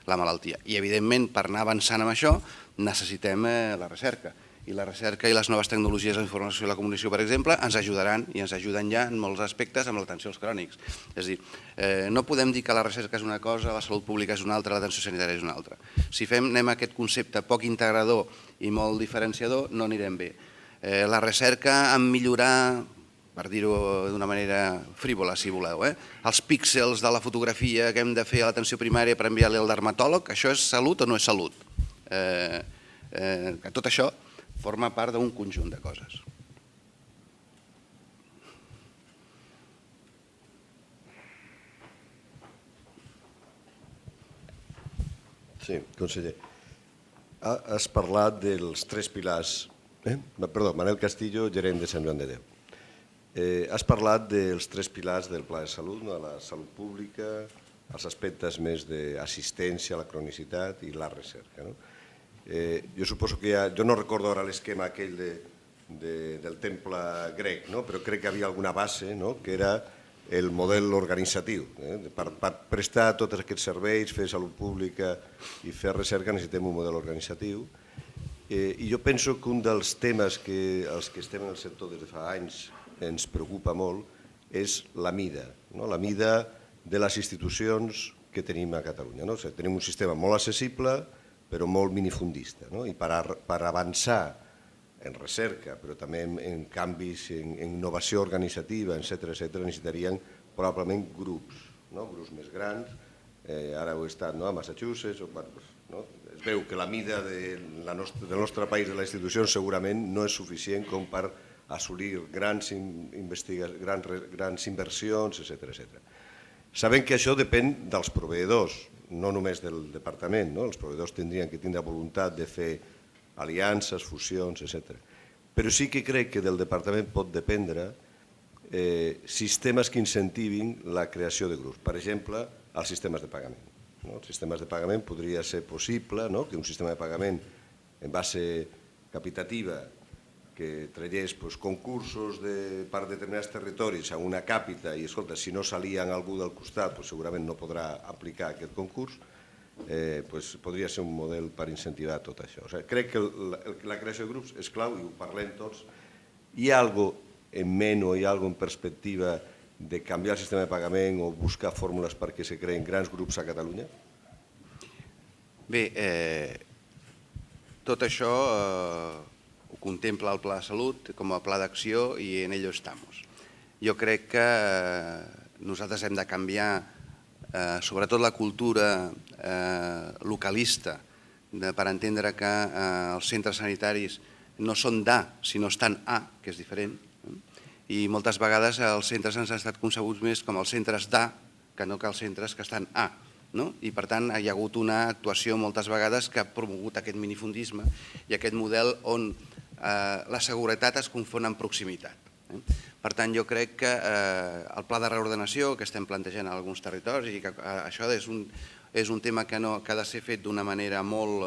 la malaltia. I evidentment per anar avançant amb això necessitem la recerca. I la recerca i les noves tecnologies de la informació i la comunicació, per exemple, ens ajudaran i ens ajuden ja en molts aspectes amb l'atenció als crònics. És a dir, no podem dir que la recerca és una cosa, la salut pública és una altra, l'atenció sanitària és una altra. Si anem a aquest concepte poc integrador i molt diferenciador, no anirem bé. La recerca en millorar, per dir-ho d'una manera frívola, si voleu, els píxels de la fotografia que hem de fer a l'atenció primària per enviar-li al dermatòleg, això és salut o no és salut? Que tot això forma part d'un conjunt de coses. Sí, conseller. Has parlat dels tres pilars... Perdó, Manel Castillo, gerent de Sant Joan de Déu. Has parlat dels tres pilars del pla de salut, la salut pública, els aspectes més d'assistència a la cronicitat i la recerca. Jo suposo que jo no recordo ara l'esquema aquell del temple grec, però crec que hi havia alguna base, que era el model organitzatiu. Per prestar tots aquests serveis, fer salut pública i fer recerca necessitem un model organitzatiu. I jo penso que un dels temes que els que estem en el sector des de fa anys ens preocupa molt és la mida de les institucions que tenim a Catalunya. Tenim un sistema molt accessible, però molt minifundista. I per avançar en recerca, però també en canvis, en innovació organitzativa, etc., necessitaríem probablement grups més grans. Ara heu estat a Massachusetts. Es veu que la mida del nostre país, de les institucions, segurament no és suficient com per assolir grans inversions, etc. Sabem que això depèn dels proveïdors, no només del departament. Els proveïdors tindrien que tindre voluntat de fer aliances, fusions, etc. Però sí que crec que del departament pot dependre sistemes que incentivin la creació de grups. Per exemple, els sistemes de pagament. Els sistemes de pagament podria ser possible que un sistema de pagament en base capitativa que tragués concursos per determinats territoris a una càpita i, escolta, si no salia algú del costat, segurament no podrà aplicar aquest concurs, podria ser un model per incentivar tot això. Crec que la creació de grups és clau i ho parlem tots. Hi ha alguna cosa en ment o hi ha alguna cosa en perspectiva de canviar el sistema de pagament o buscar fórmules perquè se creïn grans grups a Catalunya? Bé, tot això ho contempla el Pla de Salut com a pla d'acció i en ello estamos. Jo crec que nosaltres hem de canviar sobretot la cultura localista per entendre que els centres sanitaris no són d'A, sinó estan A, que és diferent, i moltes vegades els centres ens han estat concebuts més com els centres d'A que no que els centres que estan A. I per tant hi ha hagut una actuació moltes vegades que ha promogut aquest minifundisme i aquest model on la seguretat es confon amb proximitat. Per tant, jo crec que el pla de reordenació que estem plantejant en alguns territoris i que això és un tema que ha de ser fet d'una manera molt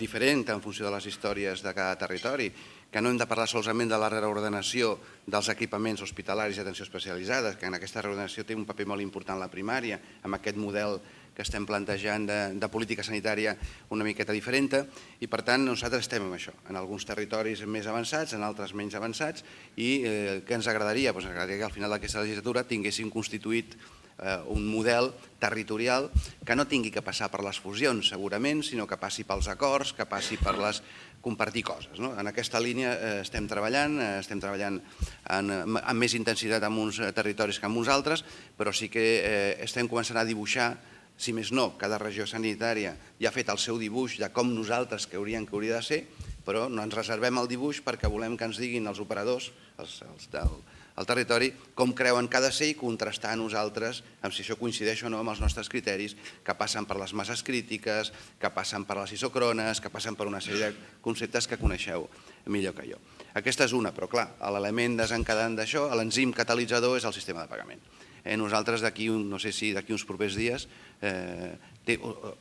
diferent en funció de les històries de cada territori, que no hem de parlar solament de la reordenació dels equipaments hospitalaris d'atenció especialitzada, que en aquesta reordenació té un paper molt important la primària, amb aquest model que estem plantejant de política sanitària una miqueta diferent, i per tant nosaltres estem en això, en alguns territoris més avançats, en altres menys avançats, i què ens agradaria? Ens agradaria que al final d'aquesta legislatura tinguéssim constituït un model territorial que no tingui que passar per les fusions, segurament, sinó que passi pels acords, que passi per les compartir coses. En aquesta línia estem treballant amb més intensitat en uns territoris que en uns altres, però sí que estem començant a dibuixar, si més no, cada regió sanitària ja ha fet el seu dibuix de com nosaltres que hauria de ser, però no ens reservem el dibuix perquè volem que ens diguin els operadors, els del territori, com creuen que ha de ser i contrastar a nosaltres amb si això coincideix o no amb els nostres criteris, que passen per les masses crítiques, que passen per les isocrones, que passen per una sèrie de conceptes que coneixeu millor que jo. Aquesta és una, però clar, l'element desencadent d'això, l'enzim catalitzador és el sistema de pagament. Nosaltres d'aquí, no sé si d'aquí uns propers dies,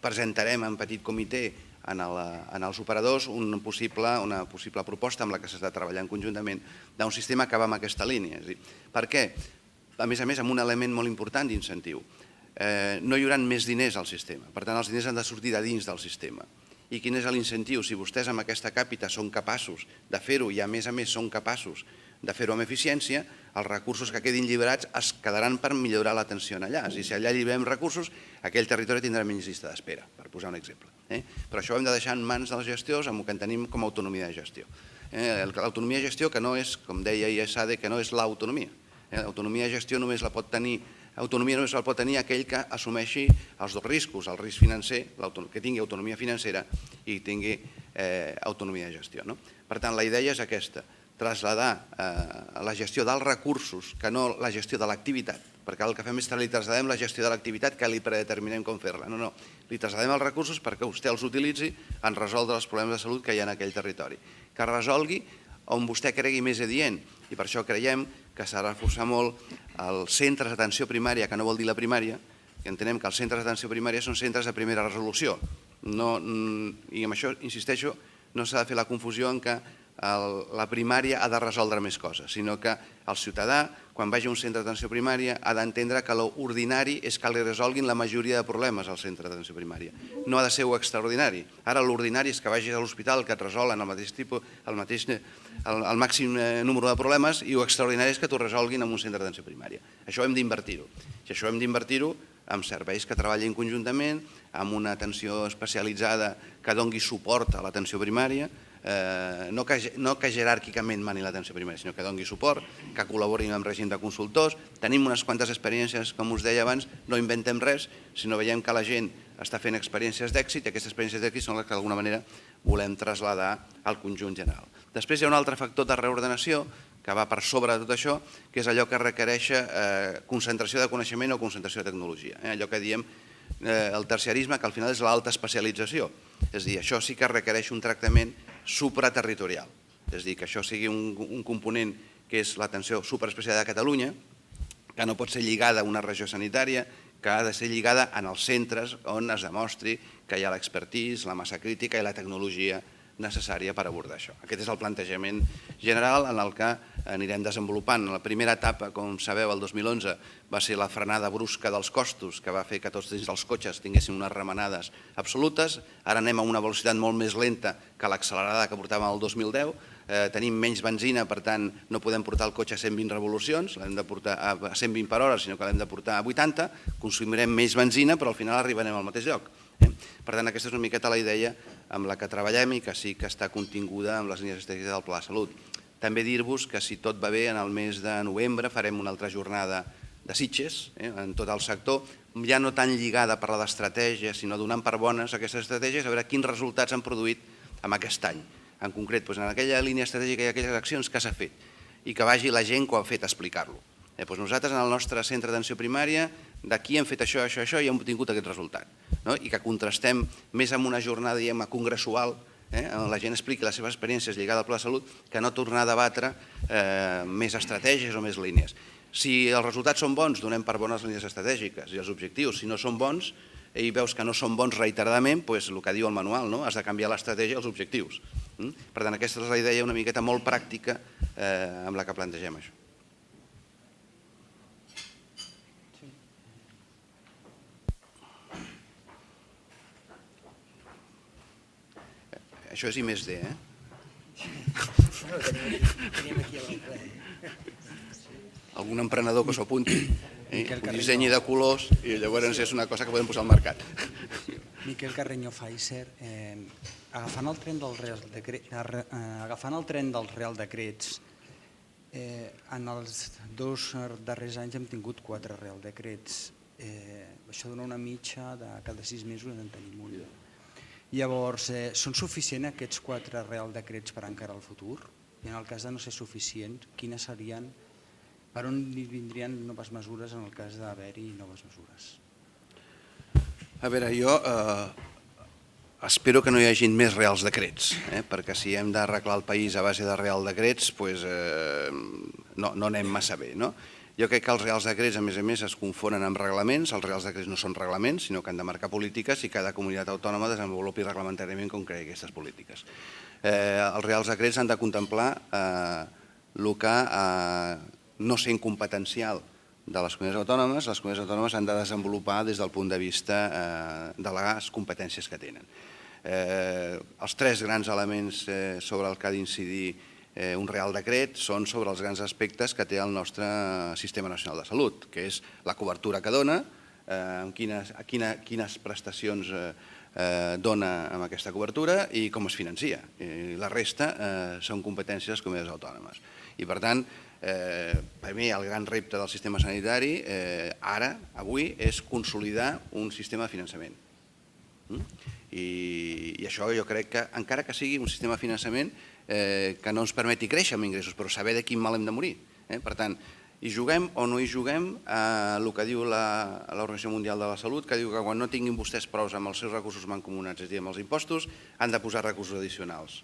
presentarem en petit comitè en els operadors una possible proposta amb la que s'està treballant conjuntament d'un sistema que va en aquesta línia. Per què? A més, amb un element molt important d'incentiu. No hi haurà més diners al sistema, per tant els diners han de sortir de dins del sistema. I quin és l'incentiu? Si vostès amb aquesta càpita són capaços de fer-ho i a més són capaços de fer-ho amb eficiència, els recursos que quedin lliberats es quedaran per millorar l'atenció allà. Si allà lliberem recursos, aquell territori tindrà menys llista d'espera, per posar un exemple. Però això ho hem de deixar en mans dels gestors amb el que en tenim com a autonomia de gestió. L'autonomia de gestió que no és, com deia IESADE, que no és l'autonomia. L'autonomia de gestió només la pot tenir aquell que assumeixi els dos riscos, el risc financer, que tingui autonomia financera i tingui autonomia de gestió. Per tant, la idea és aquesta, traslladar la gestió dels recursos, que no la gestió de l'activitat, perquè el que fem és que li traslladem la gestió de l'activitat que li predeterminem com fer-la. No, li traslladem els recursos perquè vostè els utilitzi en resoldre els problemes de salut que hi ha en aquell territori. Que resolgui on vostè cregui més adient, i per això creiem que s'ha de reforçar molt els centres d'atenció primària, que no vol dir la primària, que entenem que els centres d'atenció primària són centres de primera resolució. I amb això, insisteixo, no s'ha de fer la confusió en què la primària ha de resoldre més coses, sinó que el ciutadà, quan vagi a un centre d'atenció primària, ha d'entendre que l'ordinari és que li resolguin la majoria de problemes al centre d'atenció primària. No ha de ser extraordinari. Ara l'ordinari és que vagis a l'hospital, que et resolen el màxim número de problemes, i l'extraordinari és que t'ho resolguin en un centre d'atenció primària. Això hem d'invertir-ho. I això hem d'invertir-ho amb serveis que treballin conjuntament, amb una atenció especialitzada que doni suport a l'atenció primària, no que jeràrquicament mani l'atenció primària, sinó que doni suport, que col·laborin amb règim de consultors. Tenim unes quantes experiències, com us deia abans, no inventem res, sinó veiem que la gent està fent experiències d'èxit i aquestes experiències d'èxit són les que d'alguna manera volem traslladar al conjunt general. Després hi ha un altre factor de reordenació que va per sobre de tot això, que és allò que requereix concentració de coneixement o concentració de tecnologia. Allò que diem el terciarisme, que al final és l'alta especialització. És a dir, això sí que requereix un tractament supraterritorial. És a dir, que això sigui un component que és l'atenció superespecialitzada de Catalunya, que no pot ser lligada a una regió sanitària, que ha de ser lligada en els centres on es demostri que hi ha l'expertise, la massa crítica i la tecnologia necessària per abordar això. Aquest és el plantejament general en el que anirem desenvolupant. La primera etapa, com sabeu, el 2011, va ser la frenada brusca dels costos, que va fer que tots dins dels cotxes tinguessin unes remenades absolutes. Ara anem a una velocitat molt més lenta que l'accelerada que portàvem el 2010. Tenim menys benzina, per tant, no podem portar el cotxe a 120 revolucions, l'hem de portar a 120 per hora, sinó que l'hem de portar a 80, consumirem més benzina, però al final arribarem al mateix lloc. Per tant, aquesta és una miqueta la idea amb la que treballem i que sí que està continguda amb les línies estratègiques del Pla de Salut. També dir-vos que si tot va bé, en el mes de novembre farem una altra jornada de Sitges, en tot el sector, ja no tan lligada a parlar d'estratègies, sinó donant per bones aquestes estratègies, a veure quins resultats han produït en aquest any. En concret, en aquella línia estratègica i aquelles accions que s'ha fet, i que vagi la gent que ho ha fet a explicar-lo. Nosaltres, en el nostre centre d'atenció primària, d'aquí hem fet això, això, això, i hem obtingut aquest resultat. I que contrastem més amb una jornada, diguem, congressual, on la gent expliqui les seves experiències lligades al Pla de Salut, que no tornar a debatre més estratègies o més línies. Si els resultats són bons, donem per bones les línies estratègiques i els objectius. Si no són bons i veus que no són bons reiteradament, doncs el que diu el manual, has de canviar l'estratègia i els objectius. Per tant, aquesta és la idea una miqueta molt pràctica amb la que plantegem això. Això és I+D, Algun emprenedor que s'ho apunti, ho dissenyi de colors i llavors és una cosa que podem posar al mercat. Miquel Carreño Pfizer, agafant el tren dels Real Decrets, en els 2 darrers anys hem tingut 4 Real Decrets. Això dona una mitja de cada 6 mesos en tenim un. Llavors, són suficients aquests 4 Real Decrets per encarar el futur? I en el cas de no ser suficient, quines serien, per on vindrien noves mesures en el cas d'haver-hi noves mesures? A veure, jo espero que no hi hagin més Reals Decrets, perquè si hem d'arreglar el país a base de Real Decrets, no anem massa bé, no? Jo crec que els Reals Decrets, a més, es confonen amb reglaments. Els Reals Decrets no són reglaments, sinó que han de marcar polítiques i cada comunitat autònoma desenvolupi reglamentàriament com cregui aquestes polítiques. Els Reals Decrets han de contemplar el que no sent competencial de les comunitats autònomes, les comunitats autònomes han de desenvolupar des del punt de vista de les competències que tenen. Els 3 grans elements sobre els que ha d'incidir un Real Decret són sobre els grans aspectes que té el nostre Sistema Nacional de Salut, que és la cobertura que dona, quines prestacions dona amb aquesta cobertura i com es financia. La resta són competències de les comunitats autònomes. I per tant, per mi el gran repte del sistema sanitari ara, avui, és consolidar un sistema de finançament. I això jo crec que, encara que sigui un sistema de finançament que no ens permeti créixer amb ingressos, però saber de quin mal hem de morir. Per tant, hi juguem o no hi juguem a el que diu l'Organització Mundial de la Salut, que diu que quan no tinguin vostès prous amb els seus recursos mancomunats, és a dir, amb els impostos, han de posar recursos addicionals.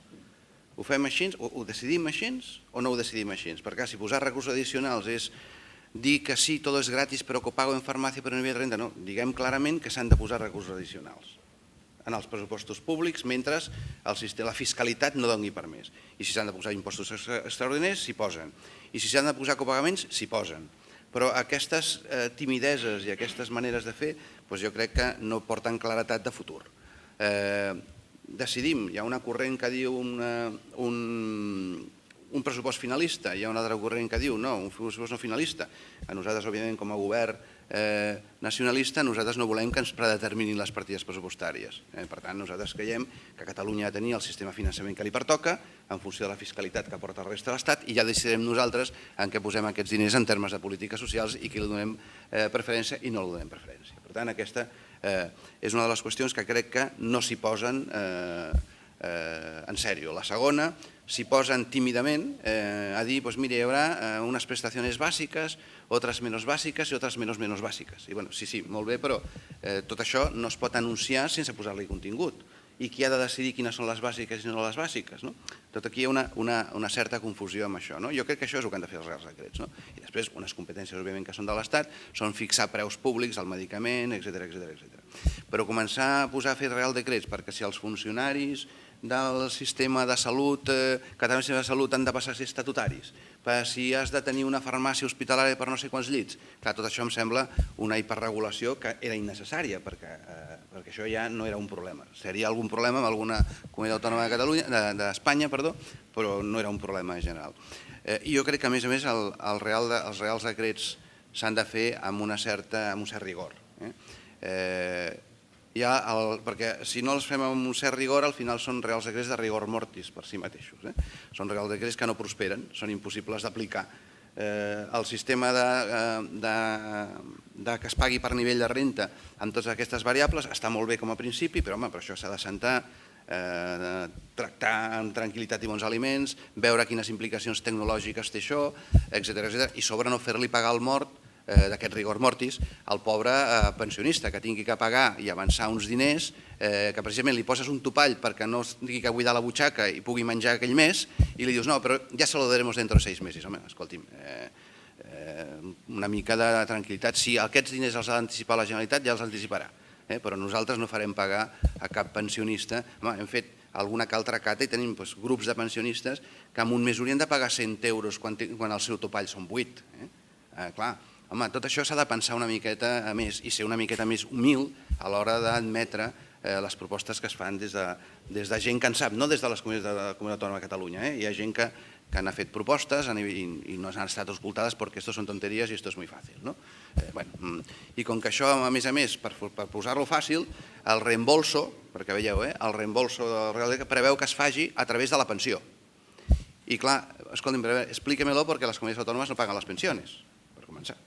Ho fem així? Ho decidim així o no ho decidim així? Perquè si posar recursos addicionals és dir que sí, tot és gratis, però que ho pago en farmàcia per un nivell de renda, no. Diguem clarament que s'han de posar recursos addicionals en els pressupostos públics mentre la fiscalitat no doni per més. I si s'han de posar impostos extraordinaris, s'hi posen. I si s'han de posar copagaments, s'hi posen. Però aquestes timideses i aquestes maneres de fer jo crec que no porten claretat de futur. Decidim, hi ha una corrent que diu un pressupost finalista, hi ha una altra corrent que diu no, un pressupost no finalista. A nosaltres, òbviament, com a govern nacionalista, nosaltres no volem que ens predeterminin les partides pressupostàries. Per tant, nosaltres creiem que Catalunya ha de tenir el sistema de finançament que li pertoca en funció de la fiscalitat que porta el resta de l'Estat i ja decidirem nosaltres en què posem aquests diners en termes de polítiques socials i qui li donem preferència i no li donem preferència. Per tant, aquesta és una de les qüestions que crec que no s'hi posen en sèrio. La segona, s'hi posen tímidament a dir, mira, hi haurà unes prestacions bàsiques, otras menos bàsiques i otras menos bàsiques. I sí, molt bé, però tot això no es pot anunciar sense posar-li contingut. I qui ha de decidir quines són les bàsiques i no les bàsiques? Tot aquí hi ha una certa confusió amb això. Jo crec que això és el que han de fer els Reals Decrets. I després, unes competències, òbviament, que són de l'Estat, són fixar preus públics al medicament, etc. Però començar a posar a fer Real Decrets perquè si els funcionaris del sistema de salut, català sistema de salut han de passar a ser estatutaris, si has de tenir una farmàcia hospitalària per no sé quants llits. Clar, tot això em sembla una hiperregulació que era innecessària, perquè això ja no era un problema. Seria algun problema amb alguna comunitat autònoma d'Espanya, però no era un problema general. I jo crec que, a més, els Reals Decrets s'han de fer amb un cert rigor. Perquè si no els fem amb un cert rigor, al final són Reals Decrets de rigor mortis per si mateixos. Són Reals Decrets que no prosperen, són impossibles d'aplicar el sistema que es pagui per nivell de renta amb totes aquestes variables està molt bé com a principi, però home, per això s'ha de sentar, tractar amb tranquil·litat i bons aliments, veure quines implicacions tecnològiques té això, etc. I sobre no fer-li pagar el mort d'aquest rigor mortis al pobre pensionista que tingui que pagar i avançar uns diners que precisament li poses un topall perquè no tingui que buidar la butxaca i pugui menjar aquell mes i li dius no, però ja se lo daremos dentro de 6 mesos. Home, escolti'm, una mica de tranquil·litat. Si aquests diners els ha d'anticipar la Generalitat, ja els anticiparà, però nosaltres no farem pagar a cap pensionista. Home, hem fet alguna que altra cata i tenim grups de pensionistes que en un mes haurien de pagar 100 euros quan el seu topall són 8. Clar, home, tot això s'ha de pensar una miqueta més i ser una miqueta més humil a l'hora d'admetre les propostes que es fan des de gent que en sap, no des de les comunitats autònomes de Catalunya. Hi ha gent que han fet propostes i no han estat escoltades perquè esto son tonterías y esto es muy fácil. I com que això, a més, per posar-lo fàcil, el reembolso, perquè veieu, el reembolso del Real Decreto preveu que es faci a través de la pensió. I clar, escolti'm, explíquemelo perquè les comunitats autònomes no paguen les pensiones, per començar.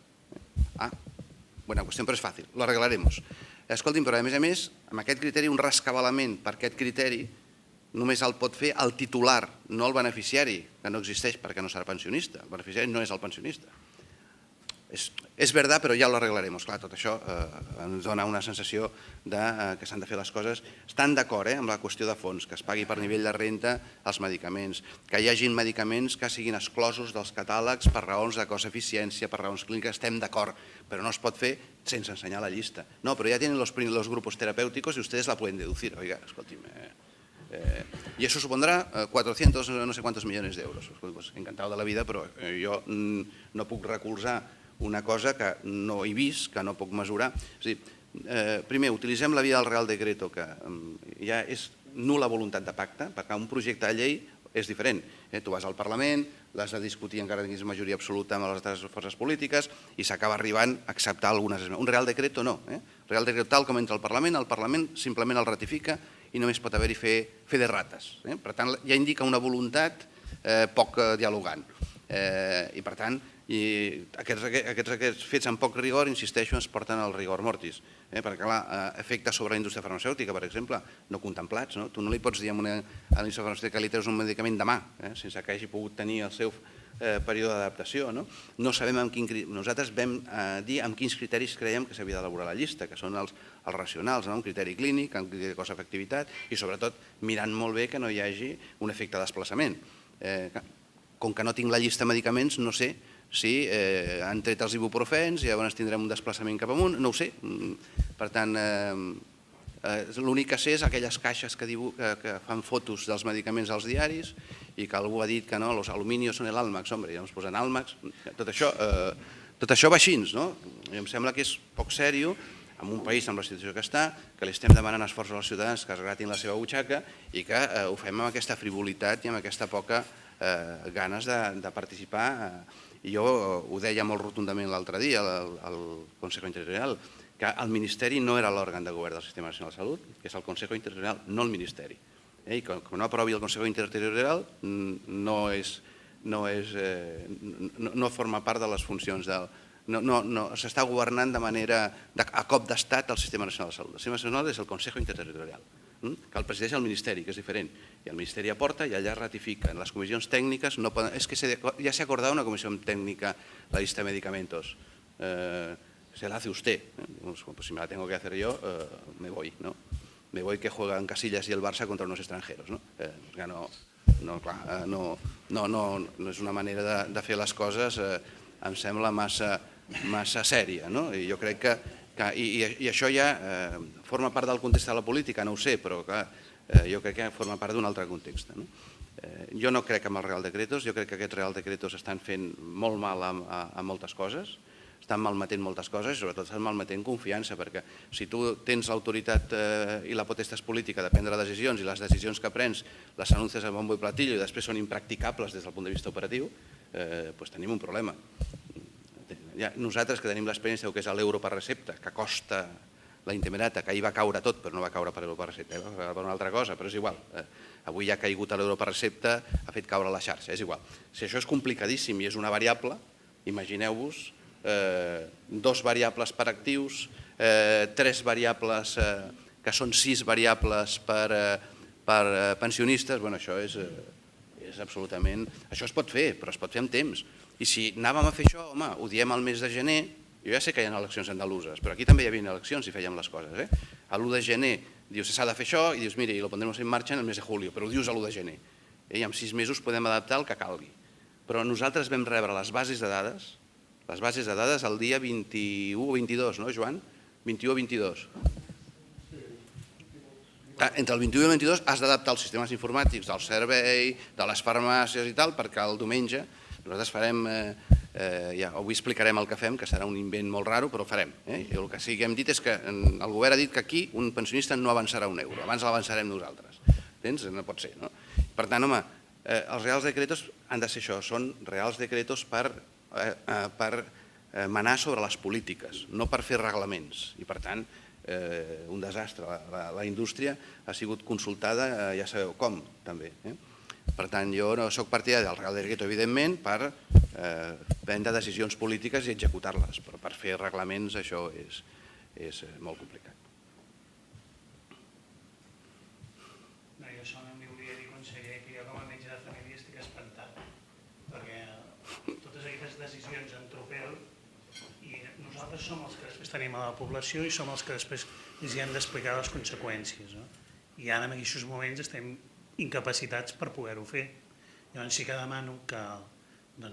Buena qüestió, però és fàcil, lo arreglaremos. Escolti'm, però a més, amb aquest criteri, un rescabalament per aquest criteri només el pot fer el titular, no el beneficiari, que no existeix perquè no serà pensionista. El beneficiari no és el pensionista. És veritat, però ja lo arreglaremos. Clar, tot això ens dona una sensació que s'han de fer les coses. Estan d'acord amb la qüestió de fons, que es pagui per nivell de renta els medicaments, que hi hagin medicaments que siguin exclosos dels catàlegs per raons de cost-eficiència, per raons clíniques, estem d'acord, però no es pot fer sense ensenyar la llista. No, però ja tienen los grupos terapéuticos y ustedes la pueden deducir. Oiga, escolti'm, y eso supondrá 400 no sé cuántos millones de euros. Pues encantado de la vida, però jo no puc recolzar una cosa que no he vist, que no puc mesurar. Primer, utilitzem la via del Real Decreto, que ja és nul·la voluntat de pacte, perquè un projecte de llei és diferent. Tu vas al Parlament, l'has de discutir encara que tinguis majoria absoluta amb les altres forces polítiques i s'acaba arribant a acceptar algunes esmenes. Un Real Decreto no. Real Decreto tal com entra al Parlament simplement el ratifica i només pot haver-hi fe de rates. Per tant, ja indica una voluntat poc dialogant. I per tant, aquests fets amb poc rigor, insisteixo, ens porten al rigor mortis. Perquè, clar, efectes sobre la indústria farmacèutica, per exemple, no contemplats. Tu no li pots dir a una indústria farmacèutica que li treus un medicament demà, sense que hagi pogut tenir el seu període d'adaptació. No sabem nosaltres vam dir amb quins criteris creiem que s'havia d'elaborar la llista, que són els racionals, un criteri clínic, un criteri de cost-efectivitat i sobretot mirant molt bé que no hi hagi un efecte de desplaçament. Com que no tinc la llista de medicaments, no sé si han tret els ibuprofens i llavors tindrem un desplaçament cap amunt, no ho sé. Per tant, l'únic que sé és aquelles caixes que fan fotos dels medicaments als diaris i que algú ha dit que no, los aluminios són l'Almax, home, ja ens posen Almax. Tot això va així, no? I em sembla que és poc sèrio en un país amb la situació que està, que li estem demanant esforços als ciutadans que es gratin la seva butxaca i que ho fem amb aquesta frivolitat i amb aquesta poca ganes de participar. I jo ho deia molt rotundament l'altre dia al Consejo Interterritorial, que el Ministeri no era l'òrgan de govern del Sistema Nacional de Salut, que és el Consejo Interterritorial, no el Ministeri. I com no aprovi el Consejo Interterritorial no forma part de les funcions del... S'està governant de manera a cop d'estat el Sistema Nacional de Salut. El Sistema Nacional és el Consejo Interterritorial, que el presideix el Ministeri, que és diferent. I el Ministeri aporta i allà ratifica. En les comissions tècniques no poden... És que ja s'ha acordat una comissió tècnica la lista de medicamentos. Se la hace usted. Pues si me la tengo que hacer yo, me voy, ¿no? Me voy que juegan Casillas y el Barça contra unos extranjeros, ¿no? No és una manera de fer les coses, em sembla massa sèria, no? I jo crec que i això ja forma part del context de la política, no ho sé, però jo crec que forma part d'un altre context. Jo no crec en els Real Decretos, jo crec que aquests Real Decretos estan fent molt mal a moltes coses, estan malmetent moltes coses i sobretot estan malmetent confiança, perquè si tu tens l'autoritat i la potestat política de prendre decisions i les decisions que prens les anuncies a bombo i platillo i després són impracticables des del punt de vista operatiu, doncs tenim un problema. Nosaltres que tenim l'experiència del que és l'euro per recepta, que costa la intemerata, que ahir va caure tot, però no va caure per l'euro per recepta, va caure per una altra cosa, però és igual. Avui ja ha caigut l'euro per recepta, ha fet caure la xarxa, és igual. Si això és complicadíssim i és una variable, Imagineu-vos 2 variables per actius, 3 variables que són 6 variables per pensionistes. Bueno, això és absolutament... Això es pot fer, però es pot fer amb temps. I si anàvem a fer això, home, ho diem al mes de gener, jo ja sé que hi ha eleccions andaluses, però aquí també hi havia eleccions i fèiem les coses. A l'1 de gener dius s'ha de fer això i dius, mira, i lo pondremos en marxa en el mes de julio, però ho dius a l'1 de gener. I en 6 mesos podem adaptar el que calgui. Però nosaltres vam rebre les bases de dades el dia 21 o 22, no, Joan? 21 o 22. Entre el 21 i el 22 has d'adaptar els sistemes informàtics del servei, de les farmàcies i tal, perquè el diumenge nosaltres farem, avui explicarem el que fem, que serà un invent molt raro, però ho farem. El que sí que hem dit és que el govern ha dit que aquí un pensionista no avançarà un euro, abans l'avançarem nosaltres. Entens? No pot ser, no? Per tant, home, els reals decretos han de ser això, són reals decretos per manar sobre les polítiques, no per fer reglaments. I per tant, un desastre. La indústria ha sigut consultada, ja sabeu com, també. Per tant, jo no soc partidari del Real Decreto, evidentment, per prendre decisions polítiques i executar-les, però per fer reglaments això és molt complicat. Jo solament li volia dir, conseller, que jo com a metge de família estic espantat, perquè totes aquestes decisions en tropel, i nosaltres som els que després tenim a la població i som els que després els hem d'explicar les conseqüències. I ara en aquests moments estem incapacitats per poder-ho fer. Llavors sí que demano que, de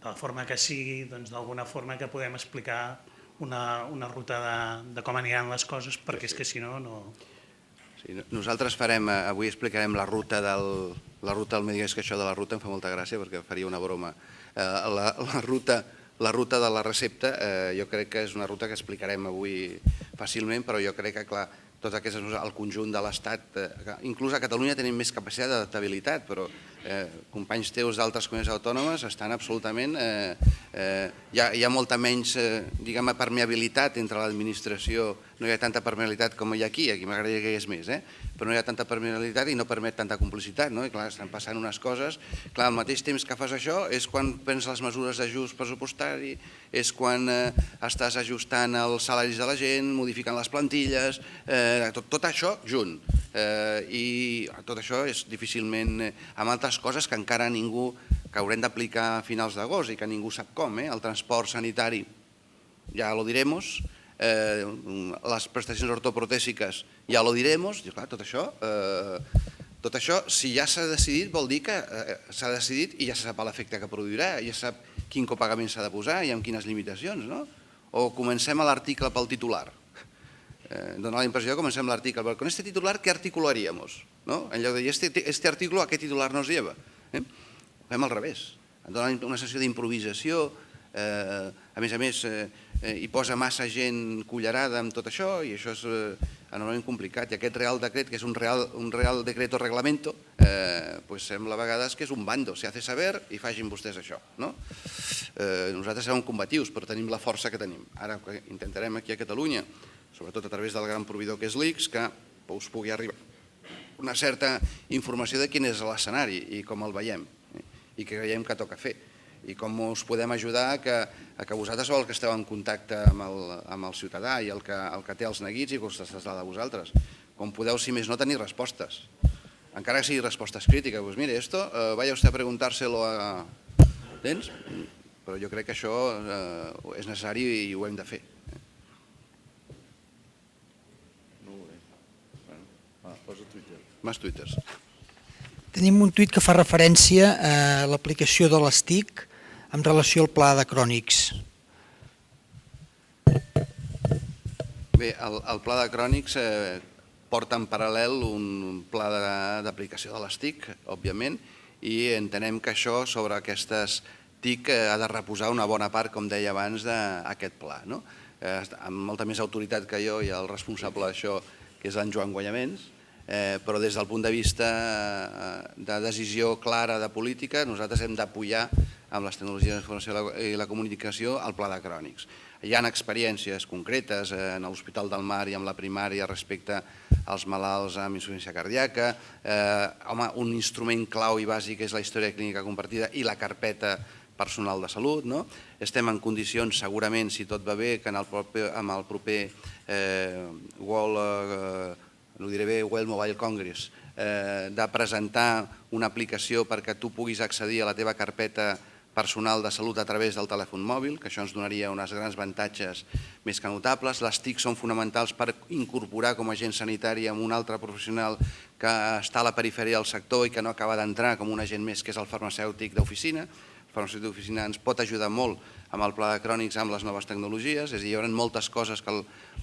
la forma que sigui, d'alguna forma que podem explicar una ruta de com aniran les coses, perquè és que si no, no... Nosaltres farem, avui explicarem la ruta del Medigas, que això de la ruta em fa molta gràcia perquè faria una broma. La ruta de la recepta jo crec que és una ruta que explicarem avui fàcilment, però jo crec que, clar, tot aquest és el conjunt de l'Estat, inclús a Catalunya tenim més capacitat d'adaptabilitat, però companys teus d'altres comunitats autònomes estan absolutament... Hi ha molta menys, diguem, permeabilitat entre l'administració, no hi ha tanta permeabilitat com hi ha aquí m'agradaria que hi hagués més, però no hi ha tanta permeabilitat i no permet tanta complicitat, i clar, estan passant unes coses, clar, al mateix temps que fas això és quan prens les mesures d'ajust pressupostari, és quan estàs ajustant els salaris de la gent, modificant les plantilles, tot això junt. I tot això és difícilment, amb altres coses que encara ningú, que haurem d'aplicar a finals d'agost i que ningú sap com, el transport sanitari, ja lo diremos, les prestacions ortoprotèsiques, ja lo diremos, i clar, tot això, si ja s'ha decidit, vol dir que s'ha decidit i ja se sap l'efecte que produirà, ja se sap quin copagament s'ha de posar i amb quines limitacions, no? O comencem a l'article pel titular. Dona la impressió que comencem l'article, però con este titular, ¿qué articularíamos? En lloc de dir, este artículo, ¿a qué titular nos lleva? Fem al revés. Dona una sessió d'improvisació, a més, hi posa massa gent cullerada amb tot això i això és enormement complicat. I aquest Real Decret, que és un Real Decreto Reglamento, sembla a vegades que és un bando, se hace saber i facin vostès això. Nosaltres som combatius, però tenim la força que tenim. Ara intentarem aquí a Catalunya, sobretot a través del gran proveïdor que és l'ICS, que us pugui arribar una certa informació de quin és l'escenari i com el veiem i què creiem que toca fer i com us podem ajudar a que vosaltres sou el que esteu en contacte amb el ciutadà i el que té els neguits i que us trasllada a vosaltres. Com podeu, si més no, tenir respostes. Encara que sigui respostes crítiques, doncs mire, esto vaya usted a preguntárselo a... Tens? Però jo crec que això és necessari i ho hem de fer. Més tuiters. Tenim un tuit que fa referència a l'aplicació de les TIC en relació al pla de crònics. Bé, el pla de crònics porta en paral·lel un pla d'aplicació de les TIC, òbviament, i entenem que això sobre aquestes TIC ha de reposar una bona part, com deia abans, d'aquest pla. Amb molta més autoritat que jo i el responsable d'això, que és en Joan Guanyamens, però des del punt de vista de decisió clara de política, nosaltres hem d'apoyar amb les tecnologies de la informació i la comunicació el pla de crònics. Hi ha experiències concretes en l'Hospital del Mar i amb la primària respecte als malalts amb insuficiència cardíaca. Un instrument clau i bàsic és la història clínica compartida i la carpeta personal de salut. Estem en condicions, segurament, si tot va bé, que amb el proper World Mobile Congress de presentar una aplicació perquè tu puguis accedir a la teva carpeta personal de salut a través del telèfon mòbil, que això ens donaria uns grans avantatges més que notables. Les TIC són fonamentals per incorporar com a agent sanitari amb un altre professional que està a la perifèria del sector i que no acaba d'entrar com un agent més, que és el farmacèutic d'oficina. El farmacèutic d'oficina ens pot ajudar molt amb el pla de crònics, amb les noves tecnologies, és a dir, hi haurà moltes coses que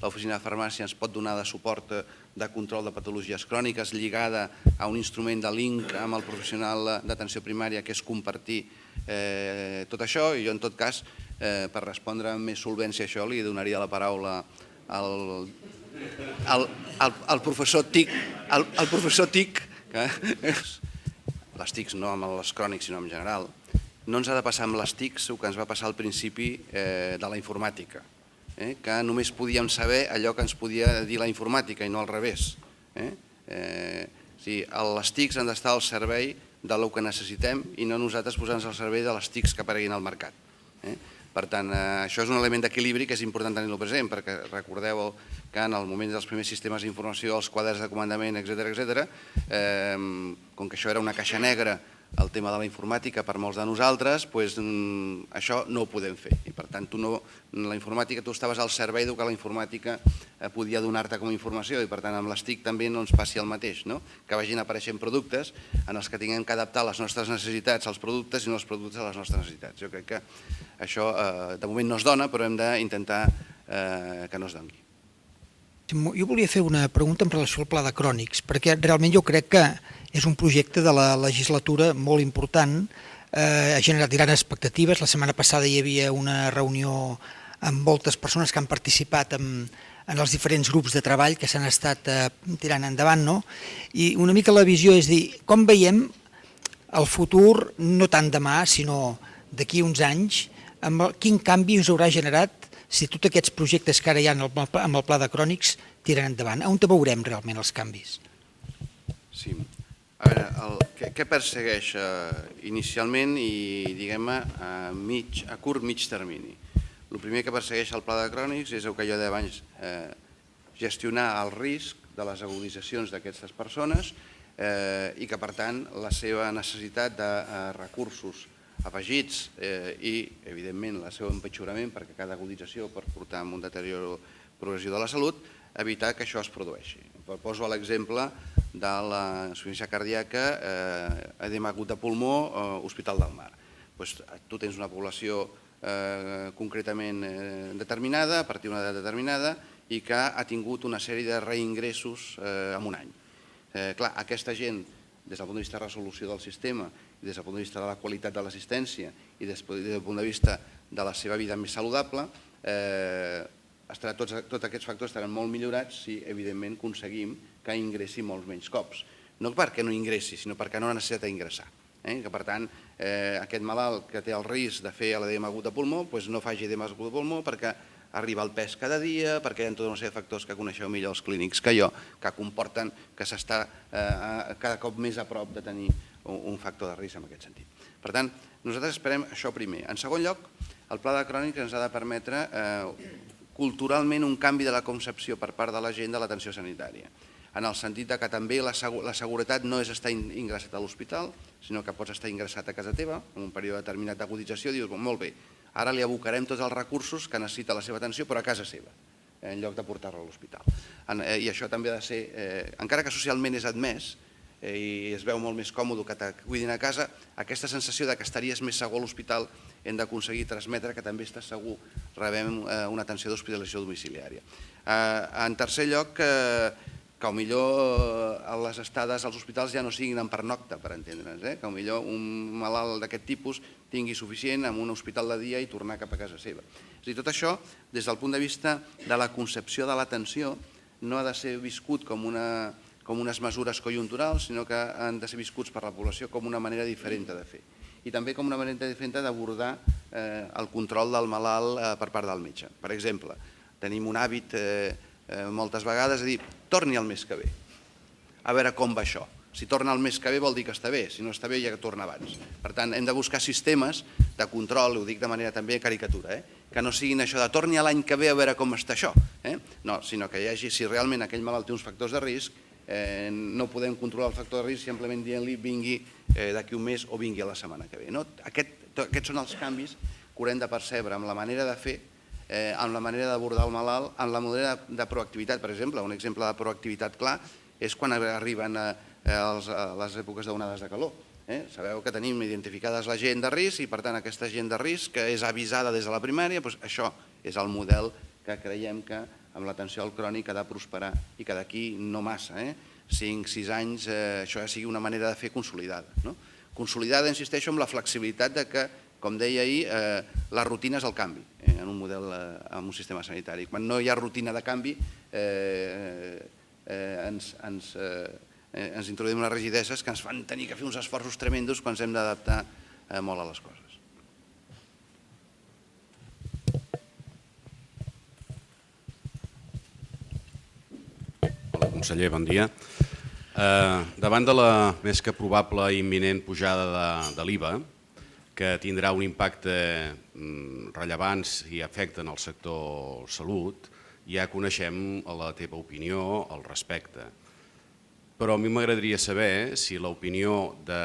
l'oficina de farmàcia ens pot donar de suport de control de patologies cròniques lligada a un instrument de link amb el professional d'atenció primària, que és compartir tot això. I jo, en tot cas, per respondre amb més solvència a això, li donaria la paraula al professor TIC, les TICs no amb els crònics sinó en general. No ens ha de passar amb les TICs el que ens va passar al principi de la informàtica, que només podíem saber allò que ens podia dir la informàtica i no al revés. Les TICs han d'estar al servei del que necessitem i no nosaltres posar-nos al servei de les TICs que apareguin al mercat. Per tant, això és un element d'equilibri que és important tenir-lo present, perquè recordeu que en el moment dels primers sistemes d'informació, els quadres de comandament, etc., com que això era una caixa negra, el tema de la informàtica per molts de nosaltres, això no ho podem fer. I per tant, la informàtica, tu estaves al servei del que la informàtica podia donar-te com a informació, i per tant amb les TIC també no ens passi el mateix, que vagin apareixent productes en els que tinguem que adaptar les nostres necessitats als productes i no els productes a les nostres necessitats. Jo crec que això de moment no es dona, però hem d'intentar que no es doni. Jo volia fer una pregunta en relació al pla de crònics, perquè realment jo crec que és un projecte de la legislatura molt important, ha generat grans expectatives. La setmana passada hi havia una reunió amb moltes persones que han participat en els diferents grups de treball que s'han estat tirant endavant, i una mica la visió és dir, com veiem el futur, no tant demà, sinó d'aquí uns anys, quin canvi us haurà generat si tots aquests projectes que ara hi ha amb el pla de crònics tiren endavant? On veurem realment els canvis? Sí. A veure, què persegueix inicialment i, diguem-ne, a curt, mig termini? El primer que persegueix el pla de crònics és el que jo deia abans, gestionar el risc de les aguditzacions d'aquestes persones i que, per tant, la seva necessitat de recursos afegits i, evidentment, el seu empitjorament, perquè cada agudització pot portar a un deterioro progressiu de la salut, evitar que això es produeixi. Poso l'exemple de la insuficiència cardíaca, edema agut de pulmó, Hospital del Mar. Tu tens una població concretament determinada, a partir d'una edat determinada, i que ha tingut una sèrie de reingressos en un any. Clar, aquesta gent, des del punt de vista de resolució del sistema, des del punt de vista de la qualitat de l'assistència i des del punt de vista de la seva vida més saludable, tots aquests factors estaran molt millorats si, evidentment, aconseguim que ingressi molts menys cops. No perquè no ingressi, sinó perquè no necessita ingressar. Que, per tant, aquest malalt que té el risc de fer l'edema agut de pulmó no faci edema agut de pulmó perquè arriba al pes cada dia, perquè hi ha tota una sèrie de factors que coneixeu millor els clínics que jo, que comporten que s'està cada cop més a prop de tenir un factor de risc en aquest sentit. Per tant, nosaltres esperem això primer. En segon lloc, el pla de crònics ens ha de permetre culturalment un canvi de la concepció per part de la gent de l'atenció sanitària, en el sentit que també la seguretat no és estar ingressat a l'hospital, sinó que pots estar ingressat a casa teva en un període determinat d'agudització i dius, molt bé, ara li abocarem tots els recursos que necessita la seva atenció, però a casa seva, en lloc de portar-lo a l'hospital. I això també ha de ser, encara que socialment és admès i es veu molt més còmode que te cuidin a casa, aquesta sensació que estaries més segur a l'hospital hem d'aconseguir transmetre que també estàs segur, rebem una atenció d'hospitalització domiciliària. En tercer lloc, que potser les estades als hospitals ja no siguin en pernocta, per entendre'ns, que potser un malalt d'aquest tipus tingui suficient en un hospital de dia i tornar cap a casa seva. És a dir, tot això, des del punt de vista de la concepció de l'atenció, no ha de ser viscut com unes mesures conjunturals, sinó que han de ser viscuts per la població com una manera diferent de fer. I també com una manera diferent d'abordar el control del malalt per part del metge. Per exemple, tenim un hàbit moltes vegades de dir torni el mes que ve, a veure com va això. Si torna el mes que ve vol dir que està bé, si no està bé ja que torna abans. Per tant, hem de buscar sistemes de control, ho dic de manera també caricatura, que no siguin això de torni a l'any que ve a veure com està això. No, sinó que hi hagi, si realment aquell malalt té uns factors de risc, no podem controlar el factor de risc simplement dient-li vingui d'aquí un mes o vingui a la setmana que ve. Aquests són els canvis que haurem de percebre amb la manera de fer, amb la manera d'abordar el malalt, amb la manera de proactivitat. Per exemple, un exemple de proactivitat clar és quan arriben les èpoques d'onades de calor. Sabeu que tenim identificades la gent de risc i per tant aquesta gent de risc que és avisada des de la primària, això és el model que creiem que amb l'atenció al crònic ha de prosperar i que d'aquí no massa, 5-6 anys, això ja sigui una manera de fer consolidada. Consolidada, insisteixo, amb la flexibilitat de que, com deia ahir, la rutina és el canvi en un model, en un sistema sanitari. Quan no hi ha rutina de canvi, ens introduïm unes rigideses que ens fan tenir que fer uns esforços tremendos quan ens hem d'adaptar molt a les coses. Hola, conseller, bon dia. Davant de la més que probable i imminent pujada de l'IVA, que tindrà un impacte rellevant i afecta en el sector salut, ja coneixem la teva opinió al respecte. Però a mi m'agradaria saber si l'opinió de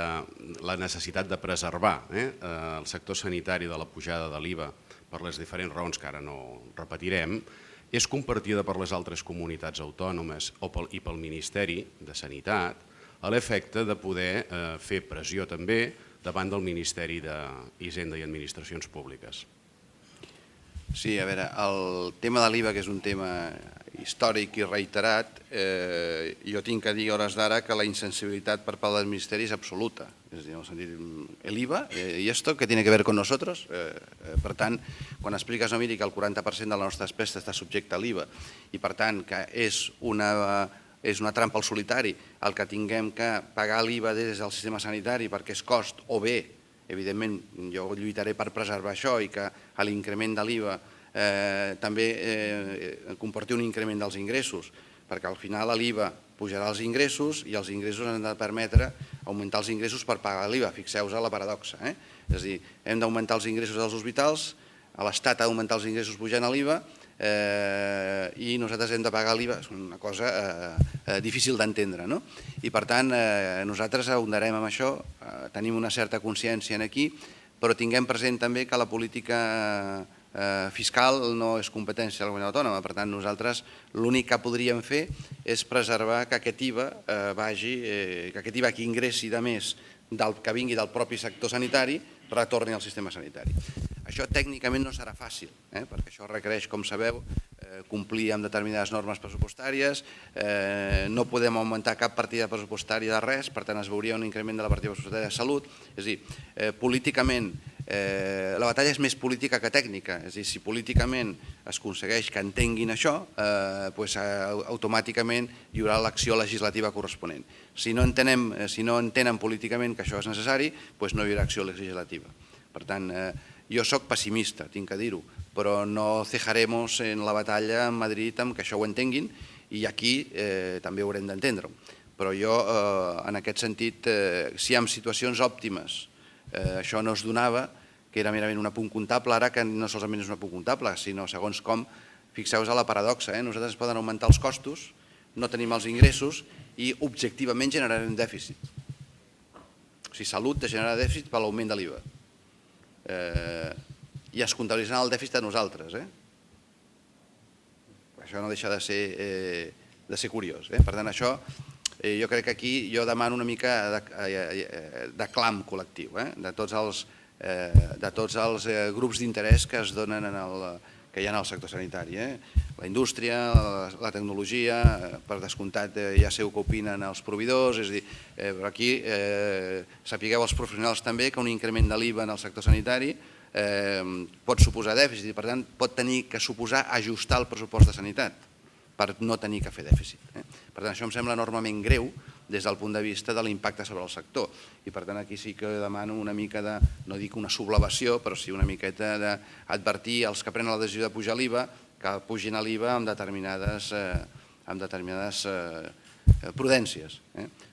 la necessitat de preservar el sector sanitari de la pujada de l'IVA per les diferents raons que ara no repetirem, és compartida per les altres comunitats autònomes i pel Ministeri de Sanitat a l'efecte de poder fer pressió també davant del Ministeri d'Hisenda i Administracions Públiques. Sí, a veure, el tema de l'IVA, que és un tema històric i reiterat, jo tinc que dir a hores d'ara que la insensibilitat per part del Ministeri és absoluta. És a dir, en el sentit, el IVA, ¿y esto qué tiene que ver con nosotros? Per tant, quan expliques, no, miri, que el 40% de la nostra despesa està subjecte a l'IVA i per tant que és una trampa al solitari el que tinguem que pagar l'IVA des del sistema sanitari perquè és cost o bé, evidentment jo lluitaré per preservar això i que l'increment de l'IVA també comporti un increment dels ingressos, perquè al final l'IVA pujarà els ingressos i els ingressos han de permetre augmentar els ingressos per pagar l'IVA. Fixeu-vos la paradoxa. És a dir, hem d'augmentar els ingressos dels hospitals, l'Estat ha d'augmentar els ingressos pujant a l'IVA i nosaltres hem de pagar l'IVA. És una cosa difícil d'entendre, no? I per tant, nosaltres ahondarem amb això, tenim una certa consciència aquí, però tinguem present també que la política fiscal no és competència de la comunitat autònoma. Per tant, nosaltres l'únic que podríem fer és preservar que aquest IVA que aquest IVA que ingressi de més que vingui del propi sector sanitari retorni al sistema sanitari. Això tècnicament no serà fàcil, perquè això requereix, com sabeu, complir amb determinades normes pressupostàries, no podem augmentar cap partida pressupostària de res, per tant es veuria un increment de la partida pressupostària de salut. És a dir, políticament, la batalla és més política que tècnica, és a dir, si políticament es aconsegueix que entenguin això, automàticament hi haurà l'acció legislativa corresponent. Si no entenen políticament que això és necessari, no hi haurà acció legislativa. Per tant, jo soc pessimista, tinc que dir-ho, però no cejaremos en la batalla a Madrid amb que això ho entenguin i aquí també haurem d'entendre-ho. Però jo, en aquest sentit, si en situacions òptimes això no es donava, que era merament un apunt comptable, ara que no solament és un apunt comptable, sinó segons com, fixeu-vos a la paradoxa, nosaltres poden augmentar els costos, no tenim els ingressos i objectivament generarem dèficit. O sigui, salut generarà dèficit per l'augment de l'IVA. I es comptabilitzarà el dèficit a nosaltres. Això no deixa de ser curiós. Per tant, això, jo crec que aquí jo demano una mica de clam col·lectiu, de tots els grups d'interès que es donen que hi ha en el sector sanitari. La indústria, la tecnologia, per descomptat ja sé què opinen els proveïdors, és a dir, però aquí sapigueu els professionals també que un increment de l'IVA en el sector sanitari pot suposar dèficit i per tant pot tenir que suposar ajustar el pressupost de sanitat per no tenir que fer dèficit. Per tant, això em sembla enormement greu des del punt de vista de l'impacte sobre el sector. I per tant, aquí sí que demano una mica de, no dic una sublevació, però sí una miqueta d'advertir als que prenen la decisió de pujar l'IVA que pugin l'IVA amb determinades prudències.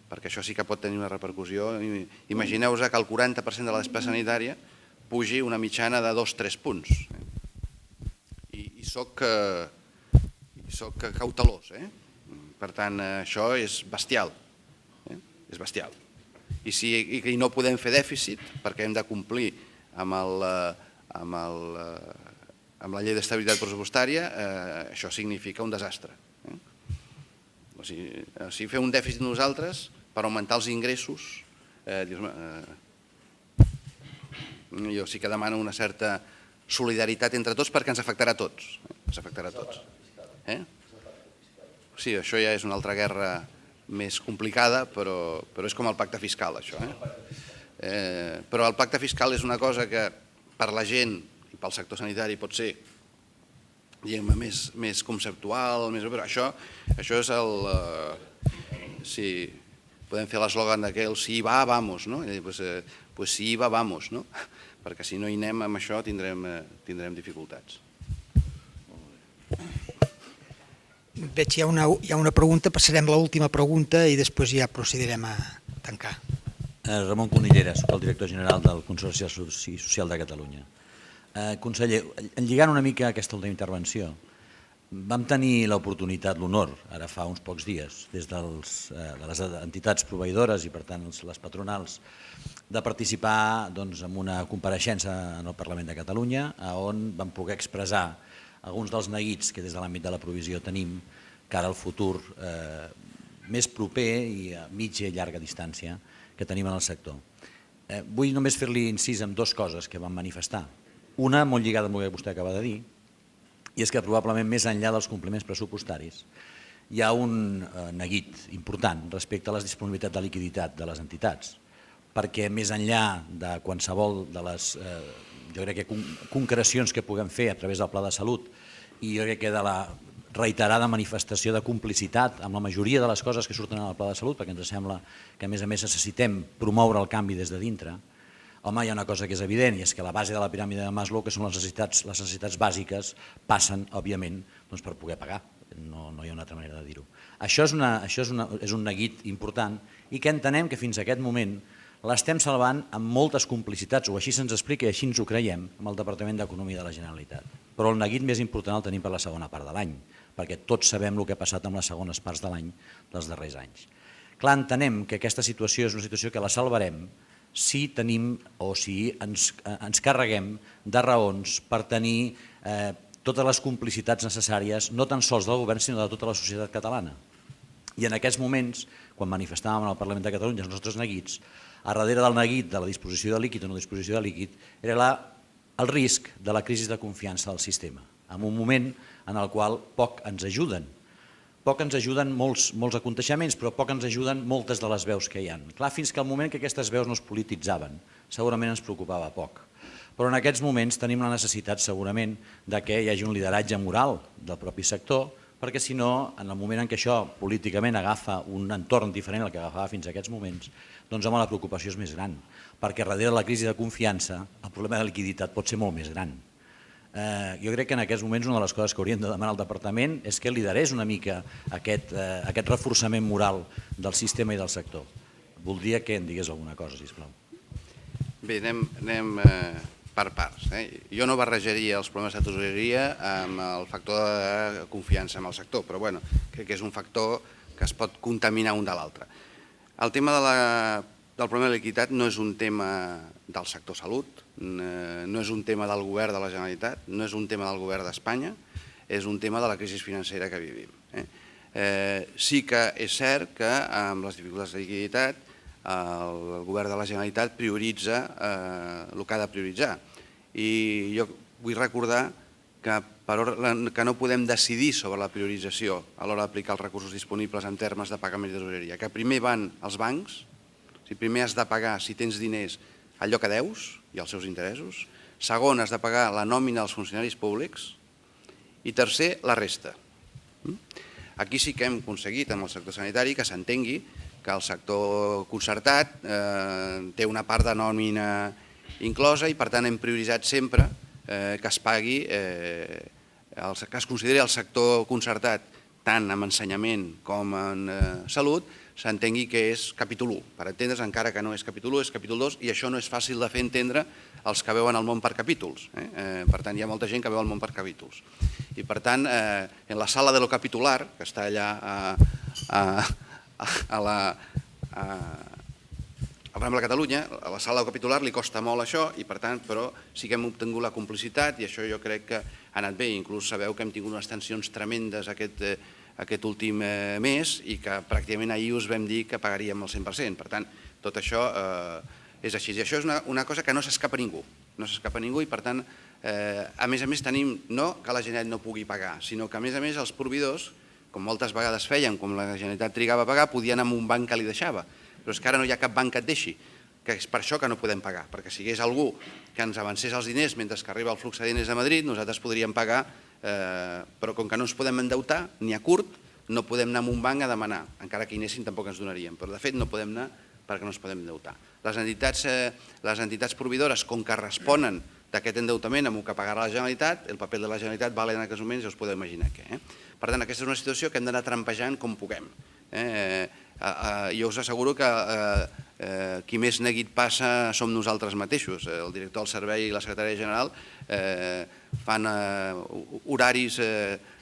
perquè això sí que pot tenir una repercussió. Imagineu-vos que el 40% de la despesa sanitària pugi una mitjana de 2-3 punts. I soc cautelós. Per tant, això és bestial. És bestial. I no podem fer dèficit perquè hem de complir amb la llei d'estabilitat pressupostària, això significa un desastre. O sigui, fer un dèficit nosaltres per augmentar els ingressos, jo sí que demano una certa solidaritat entre tots perquè ens afectarà a tots. Ens afectarà a tots. Sí, això ja és una altra guerra més complicada, però és com el pacte fiscal, això. Però el pacte fiscal és una cosa que per la gent i pel sector sanitari pot ser més conceptual, però això és el... Sí, podem fer l'eslògan d'aquell si hi va, vamos, no? Pues si hi va, vamos, no? Perquè si no hi anem amb això tindrem dificultats. Veig que hi ha una pregunta, passarem a l'última pregunta i després ja procedirem a tancar. Ramon Conillera, soc el director general del Consorci Social de Catalunya. Conseller, lligant una mica aquesta última intervenció, vam tenir l'oportunitat, l'honor, ara fa uns pocs dies, des de les entitats proveïdores i per tant les patronals, de participar en una compareixença en el Parlament de Catalunya on vam poder expressar alguns dels neguits que des de l'àmbit de la provisió tenim cara al futur més proper i a mitja i llarga distància que tenim en el sector. Vull només fer-li incís en dues coses que vam manifestar. Una, molt lligada amb el que vostè acaba de dir, i és que probablement més enllà dels compliments pressupostaris hi ha un neguit important respecte a les disponibilitats de liquiditat de les entitats, perquè més enllà de qualsevol de les jo crec que concrecions que puguem fer a través del Pla de Salut i jo crec que de la reiterada manifestació de complicitat amb la majoria de les coses que surten al Pla de Salut, perquè ens sembla que a més necessitem promoure el canvi des de dintre, home, hi ha una cosa que és evident i és que la base de la piràmide de Maslow, que són les necessitats bàsiques, passen, òbviament, per poder pagar. No hi ha una altra manera de dir-ho. Això és un neguit important i que entenem que fins a aquest moment l'estem salvant amb moltes complicitats, o així se'ns explica i així ens ho creiem, amb el Departament d'Economia de la Generalitat. Però el neguit més important el tenim per la segona part de l'any, perquè tots sabem el que ha passat amb les segones parts de l'any dels darrers anys. Clar, entenem que aquesta situació és una situació que la salvarem si tenim o si ens carreguem de raons per tenir totes les complicitats necessàries, no tan sols del govern, sinó de tota la societat catalana. I en aquests moments, quan manifestàvem al Parlament de Catalunya els nostres neguits, a darrere del neguit de la disposició de líquid o no disposició de líquid era el risc de la crisi de confiança del sistema, en un moment en el qual poc ens ajuden. Poc ens ajuden molts aconteixements, però poc ens ajuden moltes de les veus que hi ha. Clar, fins que al moment que aquestes veus no es polititzaven, segurament ens preocupava poc. Però en aquests moments tenim la necessitat segurament que hi hagi un lideratge moral del propi sector, perquè si no, en el moment en què això políticament agafa un entorn diferent al que agafava fins a aquests moments, doncs home, la preocupació és més gran, perquè darrere la crisi de confiança el problema de liquiditat pot ser molt més gran. Jo crec que en aquests moments una de les coses que hauríem de demanar al Departament és que liderés una mica aquest reforçament moral del sistema i del sector. Voldria que em digués alguna cosa, sisplau. Bé, anem per parts. Jo no barrejaria els problemes de tesoreria amb el factor de confiança en el sector, però bueno, crec que és un factor que es pot contaminar un de l'altre. El tema del problema de liquiditat no és un tema del sector salut, no és un tema del govern de la Generalitat, no és un tema del govern d'Espanya, és un tema de la crisi financera que vivim. Sí que és cert que amb les dificultats de liquiditat el govern de la Generalitat prioritza el que ha de prioritzar. I jo vull recordar que no podem decidir sobre la priorització a l'hora d'aplicar els recursos disponibles en termes de pagament de tesoreria, que primer van als bancs, primer has de pagar, si tens diners, allò que deus i els seus interessos, segon, has de pagar la nòmina als funcionaris públics i tercer, la resta. Aquí sí que hem aconseguit amb el sector sanitari que s'entengui que el sector concertat té una part de nòmina inclosa i per tant hem prioritzat sempre que es pagui, que es consideri el sector concertat tant en ensenyament com en salut, s'entengui que és capítol 1. Per entendre's, encara que no és capítol 1, és capítol 2, i això no és fàcil de fer entendre als que veuen el món per capítols. Per tant, hi ha molta gent que veu el món per capítols. I per tant, en la sala de lo capitular, que està allà a la Catalunya, a la sala de lo capitular li costa molt això, i per tant, però sí que hem obtingut la complicitat, i això jo crec que ha anat bé. Inclús sabeu que hem tingut unes tensions tremendes aquest últim mes i que pràcticament ahir us vam dir que pagaríem el 100%. Per tant, tot això és així. I això és una cosa que no s'escapa a ningú. No s'escapa a ningú i, per tant, a més tenim no que la Generalitat no pugui pagar, sinó que, a més, els proveïdors, com moltes vegades feien, com la Generalitat trigava a pagar, podien anar a un banc que li deixava. Però és que ara no hi ha cap banc que et deixi, que és per això que no podem pagar, perquè si hi hagués algú que ens avancés els diners mentre que arriba el flux de diners de Madrid, nosaltres podríem pagar, però com que no ens podem endeutar, ni a curt, no podem anar a un banc a demanar, encara que hi anessin tampoc ens donaríem, però de fet no podem anar perquè no ens podem endeutar. Les entitats proveïdores, com que responen d'aquest endeutament amb el que pagarà la Generalitat, el paper de la Generalitat val en aquests moments, ja us podeu imaginar què. Per tant, aquesta és una situació que hem d'anar trampejant com puguem. Jo us asseguro que qui més neguit passa som nosaltres mateixos. El director del servei i la secretària general fan horaris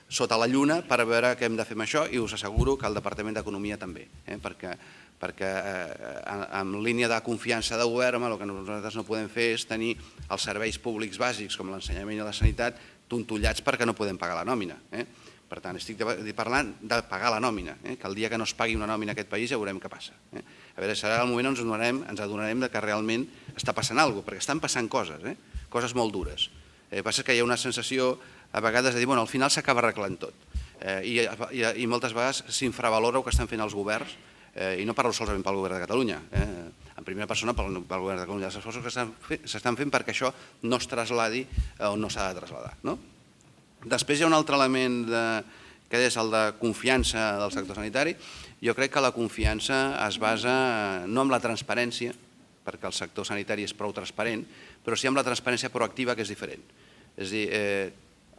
sota la lluna per veure què hem de fer amb això, i us asseguro que el Departament d'Economia també, perquè en línia de confiança de govern el que nosaltres no podem fer és tenir els serveis públics bàsics com l'ensenyament i la sanitat tontollats perquè no podem pagar la nòmina. Per tant, estic parlant de pagar la nòmina, que el dia que no es pagui una nòmina a aquest país ja veurem què passa. A veure, serà el moment on ens adonarem que realment està passant alguna cosa, perquè estan passant coses, coses molt dures. El que passa és que hi ha una sensació a vegades de dir, bueno, al final s'acaba arreglant tot. I moltes vegades s'infravalora el que estan fent els governs, i no parlo solament pel govern de Catalunya, en primera persona pel govern de Catalunya, els esforços que s'estan fent perquè això no es trasladi on no s'ha de traslladar. Després hi ha un altre element que és el de confiança del sector sanitari. Jo crec que la confiança es basa no en la transparència, perquè el sector sanitari és prou transparent, però sí en la transparència proactiva, que és diferent. És a dir,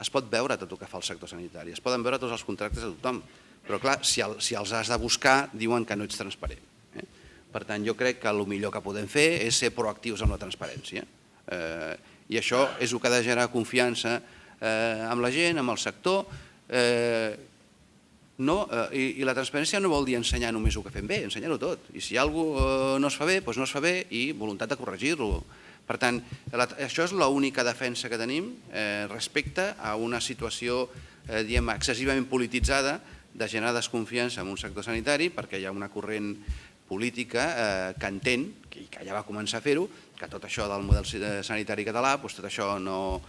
es pot veure tot el que fa el sector sanitari, es poden veure tots els contractes de tothom, però clar, si els has de buscar, diuen que no ets transparent. Per tant, jo crec que el millor que podem fer és ser proactius amb la transparència. I això és el que ha de generar confiança amb la gent, amb el sector, i la transparència no vol dir ensenyar només el que fem bé, ensenyar-ho tot. I si alguna cosa no es fa bé, doncs no es fa bé i voluntat de corregir-lo. Per tant, això és l'única defensa que tenim respecte a una situació excessivament polititzada de generar desconfiança en un sector sanitari, perquè hi ha una corrent política que entén, que ja va començar a fer-ho, que tot això del model sanitari català, tot això no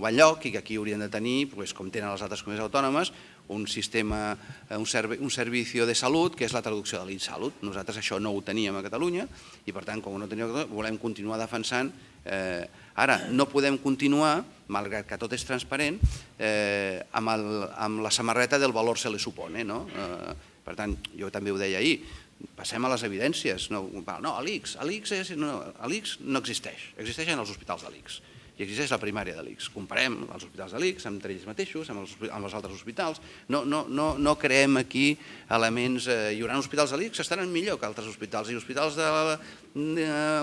va enlloc i que aquí haurien de tenir, com tenen les altres comunitats autònomes, un sistema, un servicio de salut, que és la traducció de l'InSalut. Nosaltres això no ho teníem a Catalunya i, per tant, com no ho teníem a Catalunya, volem continuar defensant. Ara, no podem continuar, malgrat que tot és transparent, amb la samarreta del valor se le supone. Per tant, jo també ho deia ahir, passem a les evidències. No, l'ICS no existeix, existeixen els hospitals de l'ICS i existeix la primària de l'ICS. Comparem els hospitals de l'ICS entre ells mateixos, amb els altres hospitals. No creem aquí elements... Hi haurà hospitals de l'ICS que estaran millor que altres hospitals i hospitals de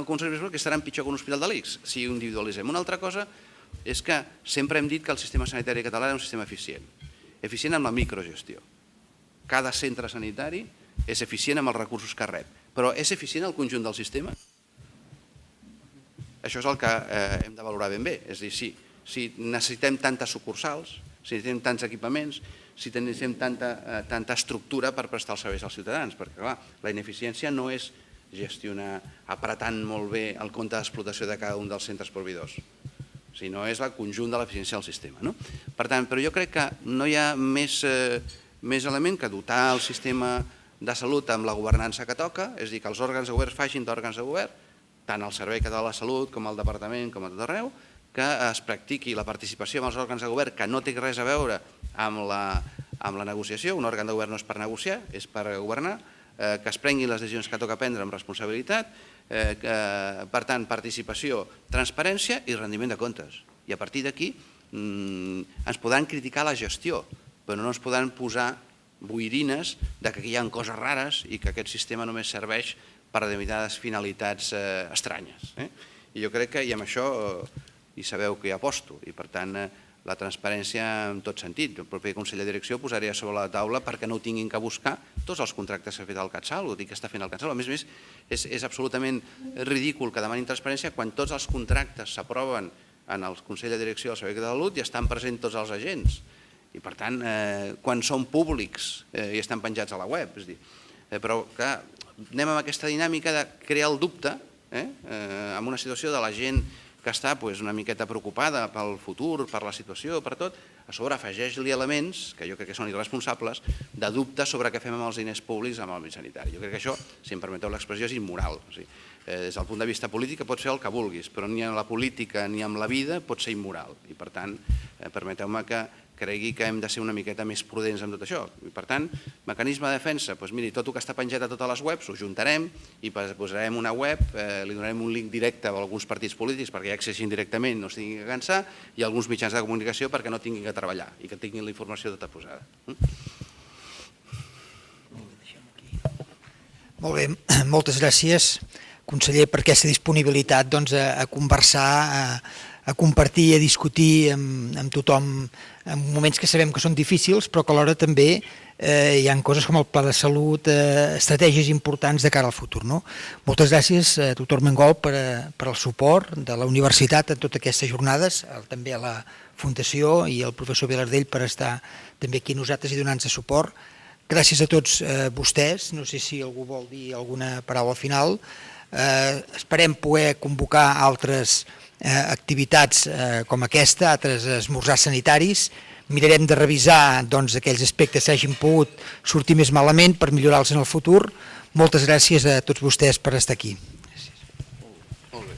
conservació que estaran pitjor que un hospital de l'ICS, si ho individualitzem. Una altra cosa és que sempre hem dit que el sistema sanitari català és un sistema eficient. Eficient amb la microgestió. Cada centre sanitari és eficient amb els recursos que rep. Però és eficient el conjunt del sistema? Això és el que hem de valorar ben bé. És a dir, si necessitem tantes sucursals, si necessitem tants equipaments, si necessitem tanta estructura per prestar els serveis als ciutadans, perquè clar, la ineficiència no és gestionar apretant molt bé el compte d'explotació de cada un dels centres proveïdors, sinó és el conjunt de l'eficiència del sistema. Per tant, però jo crec que no hi ha més element que dotar el sistema de salut amb la governança que toca, és a dir, que els òrgans de govern facin d'òrgans de govern, tant el Servei Català de la Salut com el Departament, com a tot arreu, que es practiqui la participació amb els òrgans de govern, que no té res a veure amb la negociació. Un òrgan de govern no és per negociar, és per governar, que es prenguin les decisions que toca prendre amb responsabilitat, per tant, participació, transparència i rendiment de comptes. I a partir d'aquí ens podran criticar la gestió, però no ens podran posar boirines que aquí hi ha coses rares i que aquest sistema només serveix per a determinades finalitats estranyes. I jo crec que, i amb això, i sabeu que hi aposto, i per tant la transparència en tot sentit. El proper Consell de Direcció posaria sobre la taula perquè no ho tinguin que buscar tots els contractes que ha fet el CatSalut i que està fent el CatSalut. A més, és absolutament ridícul que demanin transparència quan tots els contractes s'aproven en el Consell de Direcció del Servei de Salut i estan presents tots els agents. I per tant, quan són públics i estan penjats a la web. És a dir, però clar, anem amb aquesta dinàmica de crear el dubte en una situació de la gent que està una miqueta preocupada pel futur, per la situació, per tot, a sobre afegeix-li elements, que jo crec que són irresponsables, de dubte sobre què fem amb els diners públics amb l'àmbit sanitari. Jo crec que això, si em permeteu l'expressió, és immoral. Des del punt de vista polític pots fer el que vulguis, però ni en la política ni en la vida pot ser immoral. I per tant, permeteu-me que cregui que hem de ser una miqueta més prudents amb tot això. I per tant, mecanisme de defensa, doncs miri, tot el que està penjat a totes les webs ho juntarem i posarem una web, li donarem un link directe a alguns partits polítics perquè ja accessin directament, no es tinguin que cansar, i alguns mitjans de comunicació perquè no tinguin que treballar i que tinguin la informació tota posada. Molt bé, moltes gràcies, conseller, per aquesta disponibilitat a conversar, a compartir, a discutir amb tothom en moments que sabem que són difícils, però que alhora també hi ha coses com el pla de salut, estratègies importants de cara al futur. Moltes gràcies, doctor Mengol, per el suport de la universitat en totes aquestes jornades, també a la Fundació i al professor Vilardell per estar també aquí nosaltres i donar-nos suport. Gràcies a tots vostès, no sé si algú vol dir alguna paraula final. Esperem poder convocar altres activitats com aquesta, altres esmorzars sanitaris. Mirarem de revisar aquells aspectes que hagin pogut sortir més malament per millorar-los en el futur. Moltes gràcies a tots vostès per estar aquí. Molt bé.